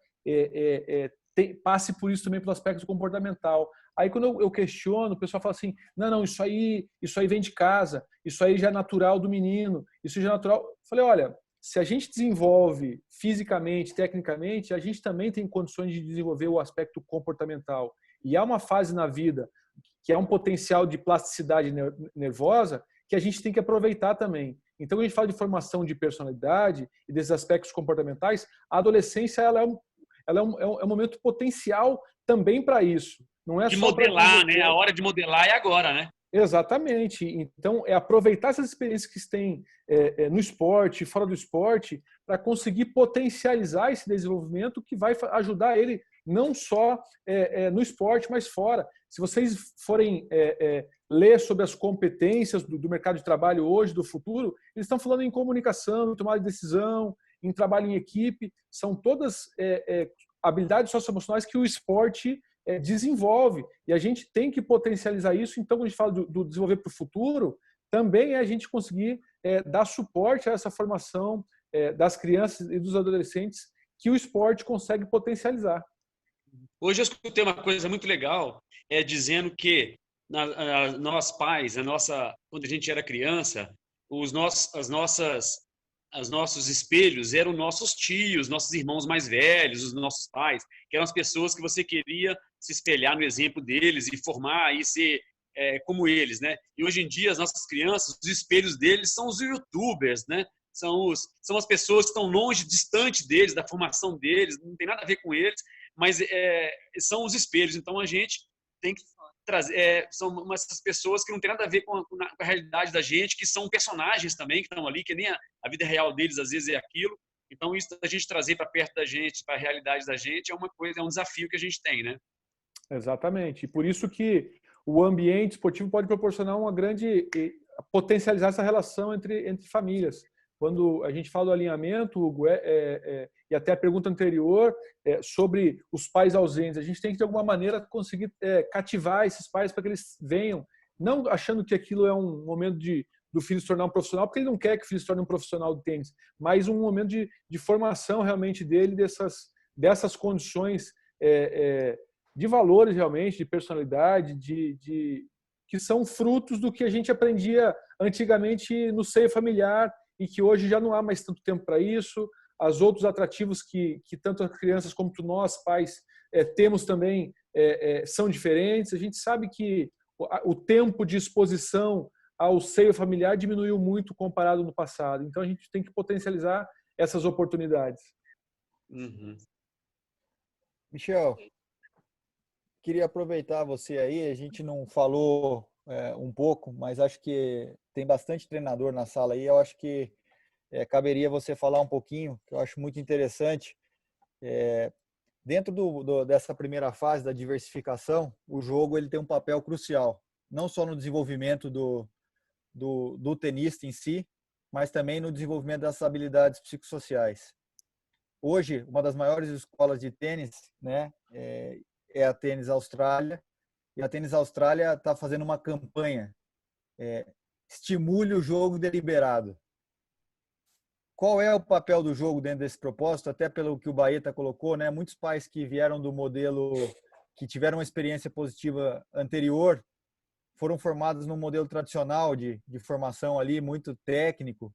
passe por isso também pelo aspecto comportamental. Aí quando eu questiono, o pessoal fala assim, não, isso aí vem de casa, isso aí já é natural do menino, isso já é natural. Eu falei, olha, se a gente desenvolve fisicamente, tecnicamente, a gente também tem condições de desenvolver o aspecto comportamental. E há uma fase na vida que é um potencial de plasticidade nervosa que a gente tem que aproveitar também. Então, quando a gente fala de formação de personalidade e desses aspectos comportamentais, a adolescência ela é um momento potencial também para isso. Não é de só modelar, né? A hora de modelar é agora, né? Exatamente. Então, é aproveitar essas experiências que têm no esporte, fora do esporte, para conseguir potencializar esse desenvolvimento que vai ajudar ele não só no esporte, mas fora. Se vocês forem ler sobre as competências do mercado de trabalho hoje, do futuro, eles estão falando em comunicação, em tomada de decisão, em trabalho em equipe. São todas habilidades socioemocionais que o esporte desenvolve. E a gente tem que potencializar isso. Então, quando a gente fala do desenvolver para o futuro, também é a gente conseguir dar suporte a essa formação das crianças e dos adolescentes que o esporte consegue potencializar. Hoje eu escutei uma coisa muito legal, dizendo que nós pais, quando a gente era criança, os nossos espelhos eram nossos tios, nossos irmãos mais velhos, os nossos pais, que eram as pessoas que você queria se espelhar no exemplo deles e formar e ser como eles, né? E hoje em dia as nossas crianças, os espelhos deles são os YouTubers, né? São as pessoas que estão longe, distante deles, da formação deles, não tem nada a ver com eles, mas são os espelhos. Então a gente tem que são essas pessoas que não tem nada a ver com a realidade da gente, que são personagens também, que estão ali, que nem a vida real deles às vezes é aquilo. Então, isso da gente trazer para perto da gente, para a realidade da gente, é um desafio que a gente tem, né? Exatamente. E por isso que o ambiente esportivo pode proporcionar uma grande... potencializar essa relação entre famílias. Quando a gente fala do alinhamento, Hugo, e até a pergunta anterior sobre os pais ausentes, a gente tem que, de alguma maneira, conseguir cativar esses pais para que eles venham, não achando que aquilo é um momento do filho se tornar um profissional, porque ele não quer que o filho se torne um profissional de tênis, mas um momento de formação realmente dele, dessas condições de valores realmente, de personalidade, que são frutos do que a gente aprendia antigamente no seio familiar e que hoje já não há mais tanto tempo para isso. Os outros atrativos que tanto as crianças como nós, pais, temos também são diferentes. A gente sabe que o tempo de exposição ao seio familiar diminuiu muito comparado no passado. Então, a gente tem que potencializar essas oportunidades. Uhum. Michel, queria aproveitar você aí, a gente não falou um pouco, mas acho que tem bastante treinador na sala aí, eu acho que caberia você falar um pouquinho, que eu acho muito interessante. Dentro dessa primeira fase da diversificação, o jogo ele tem um papel crucial, não só no desenvolvimento do tenista em si, mas também no desenvolvimento das habilidades psicossociais. Hoje, uma das maiores escolas de tênis, né, é a Tênis Austrália, e a Tênis Austrália está fazendo uma campanha, estimule o jogo deliberado. Qual é o papel do jogo dentro desse propósito? Até pelo que o Baeta colocou, né? Muitos pais que vieram do modelo, que tiveram uma experiência positiva anterior, foram formados no modelo tradicional de formação ali, muito técnico,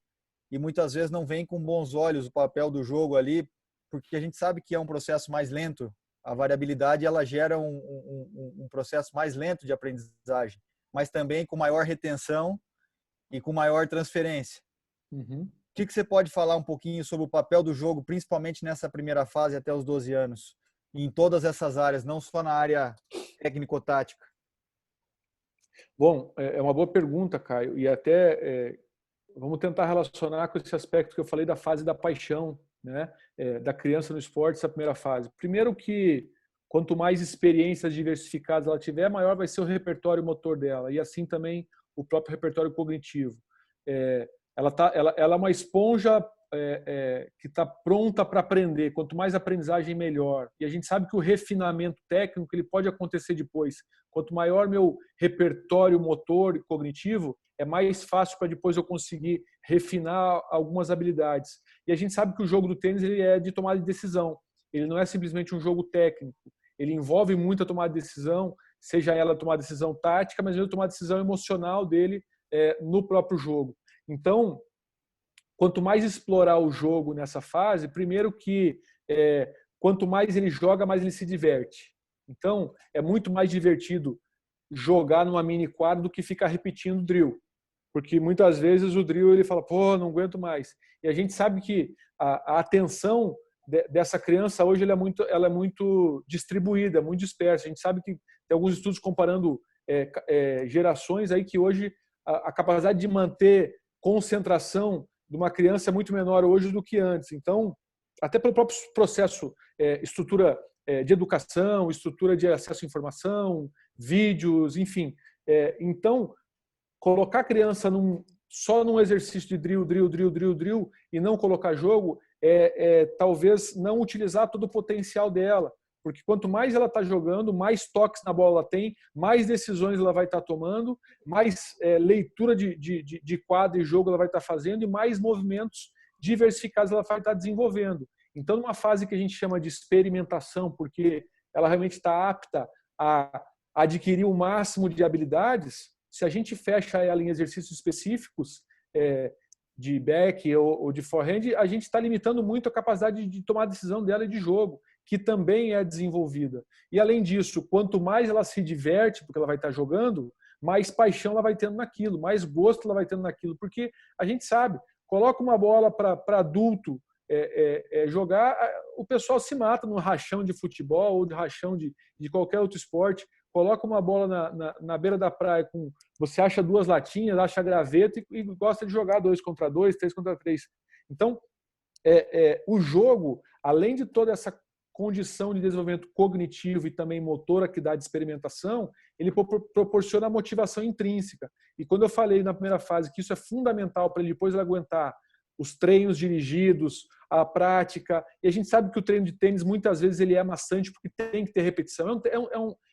e muitas vezes não veem com bons olhos o papel do jogo ali, porque a gente sabe que é um processo mais lento. A variabilidade ela gera um processo mais lento de aprendizagem, mas também com maior retenção e com maior transferência. Uhum. O que você pode falar um pouquinho sobre o papel do jogo, principalmente nessa primeira fase até os 12 anos, em todas essas áreas, não só na área técnico-tática? Bom, é uma boa pergunta, Caio, e até vamos tentar relacionar com esse aspecto que eu falei da fase da paixão, né, da criança no esporte, essa primeira fase. Primeiro que quanto mais experiências diversificadas ela tiver, maior vai ser o repertório motor dela, e assim também o próprio repertório cognitivo. Ela é uma esponja que está pronta para aprender. Quanto mais aprendizagem, melhor. E a gente sabe que o refinamento técnico ele pode acontecer depois. Quanto maior meu repertório motor e cognitivo, é mais fácil para depois eu conseguir refinar algumas habilidades. E a gente sabe que o jogo do tênis ele é de tomada de decisão. Ele não é simplesmente um jogo técnico. Ele envolve muita tomada de decisão, seja ela tomar decisão tática, mas mesmo tomar decisão emocional dele no próprio jogo. Então, quanto mais explorar o jogo nessa fase, primeiro que quanto mais ele joga, mais ele se diverte. Então, é muito mais divertido jogar numa mini quadra do que ficar repetindo o drill. Porque muitas vezes o drill ele fala, pô, não aguento mais. E a gente sabe que a atenção dessa criança hoje ela é muito distribuída, muito dispersa. A gente sabe que tem alguns estudos comparando gerações aí que hoje a capacidade de manter concentração de uma criança é muito menor hoje do que antes. Então, até pelo próprio processo, estrutura de educação, estrutura de acesso à informação, vídeos, enfim. Então, colocar a criança só num exercício de drill e não colocar jogo talvez não utilizar todo o potencial dela. Porque quanto mais ela está jogando, mais toques na bola ela tem, mais decisões ela vai estar tomando, mais leitura de quadro e jogo ela vai estar fazendo e mais movimentos diversificados ela vai estar desenvolvendo. Então, numa fase que a gente chama de experimentação, porque ela realmente está apta a adquirir o máximo de habilidades, se a gente fecha ela em exercícios específicos de back ou de forehand, a gente está limitando muito a capacidade de tomar decisão dela e de jogo, que também é desenvolvida. E, além disso, quanto mais ela se diverte, porque ela vai estar jogando, mais paixão ela vai tendo naquilo, mais gosto ela vai tendo naquilo, porque a gente sabe, coloca uma bola para adulto jogar, o pessoal se mata no rachão de futebol ou de rachão de qualquer outro esporte. coloca uma bola na beira da praia, você acha 2 latinhas, acha graveta e gosta de jogar 2 contra 2, 3 contra 3. Então, o jogo, além de toda essa condição de desenvolvimento cognitivo e também motora que dá de experimentação, ele proporciona a motivação intrínseca. E quando eu falei na primeira fase que isso é fundamental para ele depois ele aguentar os treinos dirigidos, a prática, e a gente sabe que o treino de tênis muitas vezes ele é maçante porque tem que ter repetição.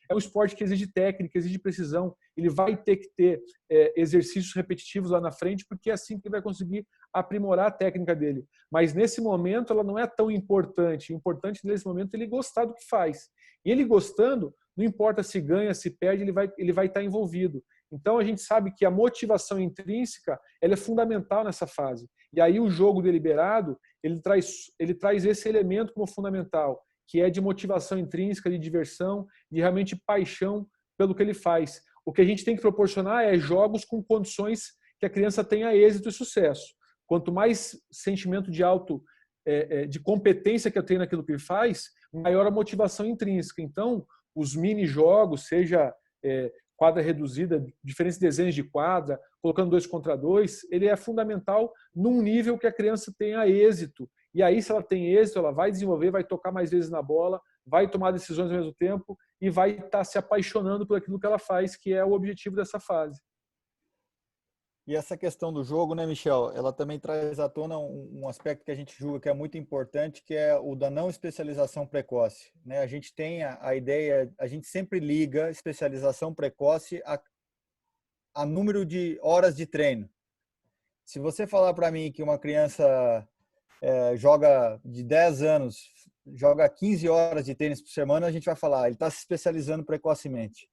É um esporte que exige técnica, exige precisão, ele vai ter que ter exercícios repetitivos lá na frente porque é assim que ele vai conseguir aprimorar a técnica dele. Mas nesse momento ela não é tão importante. O importante nesse momento é ele gostar do que faz. E ele gostando, não importa se ganha, se perde, ele vai estar envolvido. Então a gente sabe que a motivação intrínseca ela é fundamental nessa fase. E aí o jogo deliberado ele traz esse elemento como fundamental, que é de motivação intrínseca, de diversão, de realmente paixão pelo que ele faz. O que a gente tem que proporcionar é jogos com condições que a criança tenha êxito e sucesso. Quanto mais sentimento de competência que eu tenho naquilo que ele faz, maior a motivação intrínseca. Então, os mini-jogos, seja quadra reduzida, diferentes desenhos de quadra, colocando 2 contra 2, ele é fundamental num nível que a criança tenha êxito. E aí, se ela tem êxito, ela vai desenvolver, vai tocar mais vezes na bola, vai tomar decisões ao mesmo tempo e vai estar se apaixonando por aquilo que ela faz, que é o objetivo dessa fase. E essa questão do jogo, né, Michel, ela também traz à tona um aspecto que a gente julga que é muito importante, que é o da não especialização precoce. Né? A gente tem a ideia, a gente sempre liga especialização precoce a número de horas de treino. Se você falar para mim que uma criança joga de 10 anos, joga 15 horas de tênis por semana, a gente vai falar, ele está se especializando precocemente.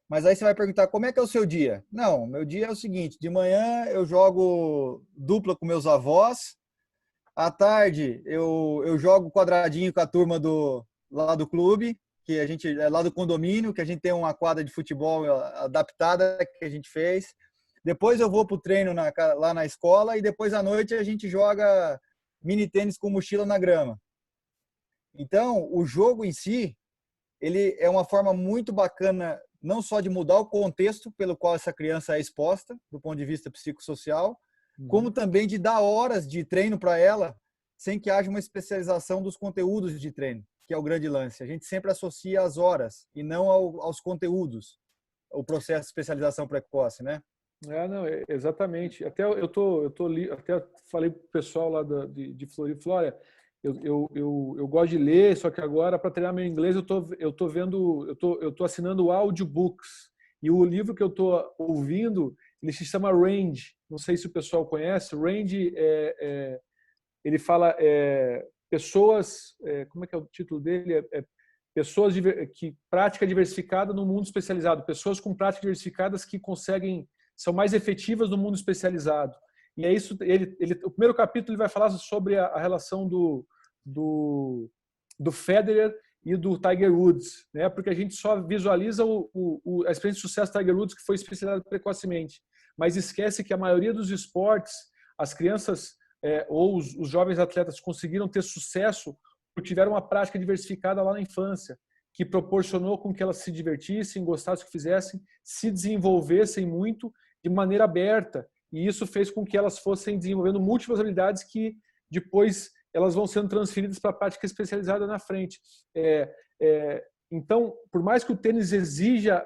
Mas aí você vai perguntar, como é que é o seu dia? Não, meu dia é o seguinte, de manhã eu jogo dupla com meus avós, à tarde eu jogo quadradinho com a turma lá do clube, que a gente é lá do condomínio, que a gente tem uma quadra de futebol adaptada que a gente fez. Depois eu vou para o treino lá na escola e depois à noite a gente joga mini tênis com mochila na grama. Então, o jogo em si, ele é uma forma muito bacana não só de mudar o contexto pelo qual essa criança é exposta, do ponto de vista psicossocial, como também de dar horas de treino para ela, sem que haja uma especialização dos conteúdos de treino, que é o grande lance. A gente sempre associa as horas e não aos conteúdos, o processo de especialização precoce, né? Não, exatamente. Até até falei pro pessoal lá de Floripa, eu gosto de ler, só que agora para treinar meu inglês eu tô assinando audiobooks e o livro que eu tô ouvindo ele se chama Range. Não sei se o pessoal conhece. Range ele fala pessoas, como é que é o título dele? Pessoas que prática diversificada no mundo especializado, pessoas com práticas diversificadas que são mais efetivas no mundo especializado. E é isso. O primeiro capítulo ele vai falar sobre a relação do Federer e do Tiger Woods, né? Porque a gente só visualiza a experiência de sucesso do Tiger Woods, que foi especializado precocemente, mas esquece que a maioria dos esportes, as crianças ou os jovens atletas conseguiram ter sucesso porque tiveram uma prática diversificada lá na infância, que proporcionou com que elas se divertissem, gostassem do que fizessem, se desenvolvessem muito de maneira aberta. E isso fez com que elas fossem desenvolvendo múltiplas habilidades que depois elas vão sendo transferidas para a prática especializada na frente. Então, por mais que o tênis exija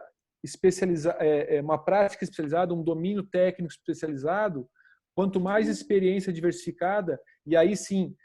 uma prática especializada, um domínio técnico especializado, quanto mais experiência diversificada, e aí sim,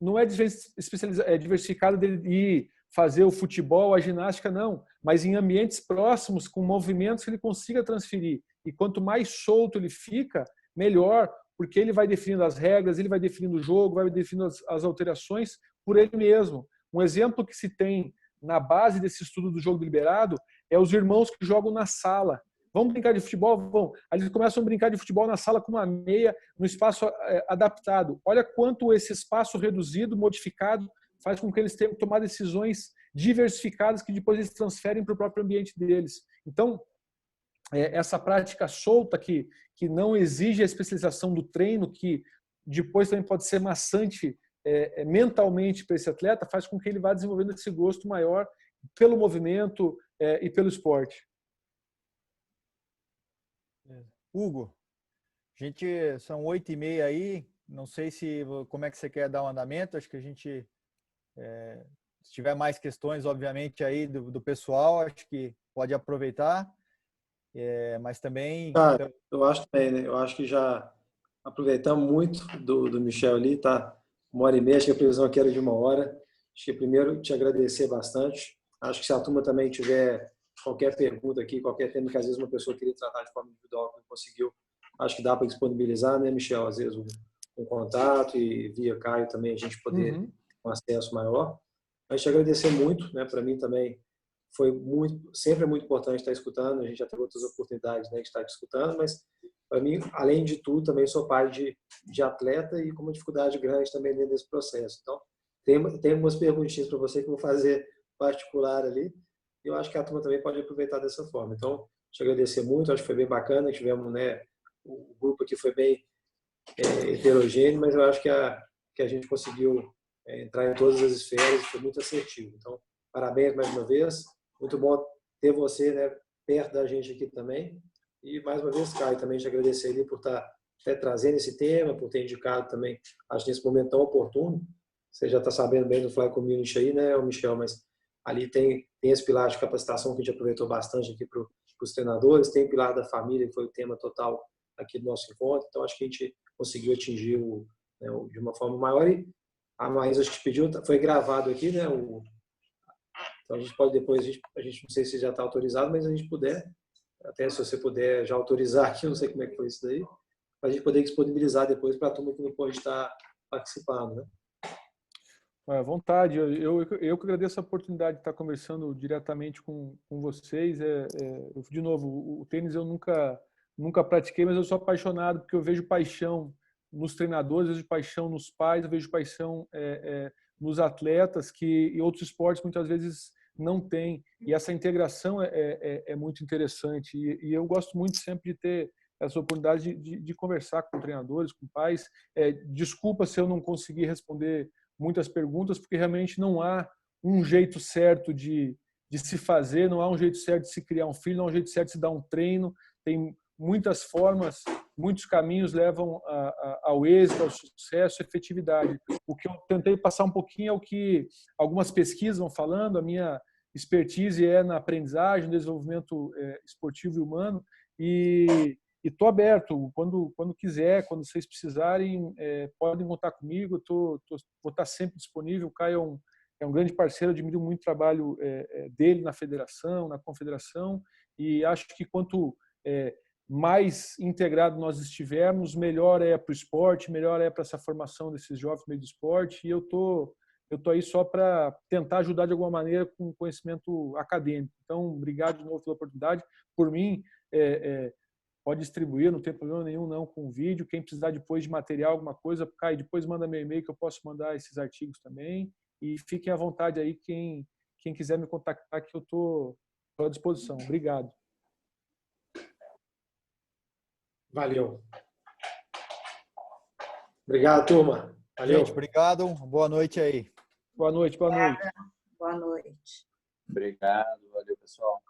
não é diversificada de ir fazer o futebol, a ginástica, não, mas em ambientes próximos, com movimentos que ele consiga transferir. E quanto mais solto ele fica, melhor, porque ele vai definindo as regras, ele vai definindo o jogo, vai definindo as alterações por ele mesmo. Um exemplo que se tem na base desse estudo do jogo deliberado é os irmãos que jogam na sala. Vamos brincar de futebol? Vamos. Aí eles começam a brincar de futebol na sala com uma meia, no espaço adaptado. Olha quanto esse espaço reduzido, modificado, faz com que eles tenham que tomar decisões diversificadas que depois eles transferem para o próprio ambiente deles. Então, essa prática solta que não exige a especialização do treino, que depois também pode ser maçante mentalmente para esse atleta, faz com que ele vá desenvolvendo esse gosto maior pelo movimento, e pelo esporte. Hugo, são 8h30 aí, não sei como é que você quer dar o andamento, acho que a gente, se tiver mais questões, obviamente, aí do pessoal, acho que pode aproveitar, mas também... Cara, eu acho também, né? Eu acho que já aproveitamos muito do Michel ali, tá? 1h30, acho que a previsão aqui era de 1 hora. Acho que primeiro te agradecer bastante. Acho que se a turma também tiver qualquer pergunta aqui, qualquer tema que às vezes uma pessoa queria tratar de forma individual que não conseguiu, acho que dá para disponibilizar, né, Michel? Às vezes um contato e via Caio também a gente poder ter um acesso maior. Mas te agradecer muito, né? Para mim também sempre é muito importante estar escutando. A gente já teve outras oportunidades, né, de estar escutando, mas para mim, além de tudo, também sou pai de atleta e com uma dificuldade grande também dentro desse processo. Então, tem algumas perguntinhas para você que eu vou fazer particular ali. E eu acho que a turma também pode aproveitar dessa forma. Então, te agradecer muito. Acho que foi bem bacana. Tivemos, né, o grupo aqui foi bem heterogêneo, mas eu acho que a gente conseguiu entrar em todas as esferas e foi muito assertivo. Então, parabéns mais uma vez. Muito bom ter você, né, perto da gente aqui também. E mais uma vez, Caio, também te agradecer ali por estar trazendo esse tema, por ter indicado também, acho nesse momento tão oportuno. Você já está sabendo bem do Fly Community aí, né, Michel? Mas ali tem esse pilar de capacitação que a gente aproveitou bastante aqui para os treinadores, tem o pilar da família, que foi o tema total aqui do nosso encontro. Então, acho que a gente conseguiu atingir de uma forma maior. E a Maísa, acho que pediu, foi gravado aqui, né? Então, a gente pode depois, a gente não sei se já está autorizado, mas a gente puder, até se você puder já autorizar aqui, eu não sei como é que foi isso daí, para a gente poder disponibilizar depois para a turma que não pode estar participando, né? À vontade. Eu que agradeço a oportunidade de estar conversando diretamente com vocês. De novo, o tênis eu nunca pratiquei, mas eu sou apaixonado porque eu vejo paixão nos treinadores, eu vejo paixão nos pais, eu vejo paixão nos atletas que em outros esportes muitas vezes não tem. E essa integração é muito interessante. E eu gosto muito sempre de ter essa oportunidade de conversar com treinadores, com pais. Desculpa se eu não consegui responder muitas perguntas, porque realmente não há um jeito certo de se fazer, não há um jeito certo de se criar um filho, não há um jeito certo de se dar um treino. Tem muitas formas, muitos caminhos levam ao êxito, ao sucesso, à efetividade. O que eu tentei passar um pouquinho é o que algumas pesquisas vão falando, a minha expertise é na aprendizagem, no desenvolvimento esportivo e humano, e estou aberto, quando quiser, quando vocês precisarem, podem contar comigo, vou estar sempre disponível. O Caio é um grande parceiro, admiro muito o trabalho dele na federação, na confederação, e acho que quanto mais integrado nós estivermos, melhor é para o esporte, melhor é para essa formação desses jovens no meio do esporte, e eu tô aí só para tentar ajudar de alguma maneira com conhecimento acadêmico. Então, obrigado de novo pela oportunidade. Por mim, pode distribuir, não tem problema nenhum não com o vídeo. Quem precisar depois de material, alguma coisa, Caio, depois manda meu e-mail que eu posso mandar esses artigos também. E fiquem à vontade aí, quem quiser me contactar, que eu estou à disposição. Obrigado. Valeu. Obrigado, turma. Valeu. Gente, obrigado. Boa noite aí. Boa noite, boa noite. Boa noite. Obrigado, valeu, pessoal.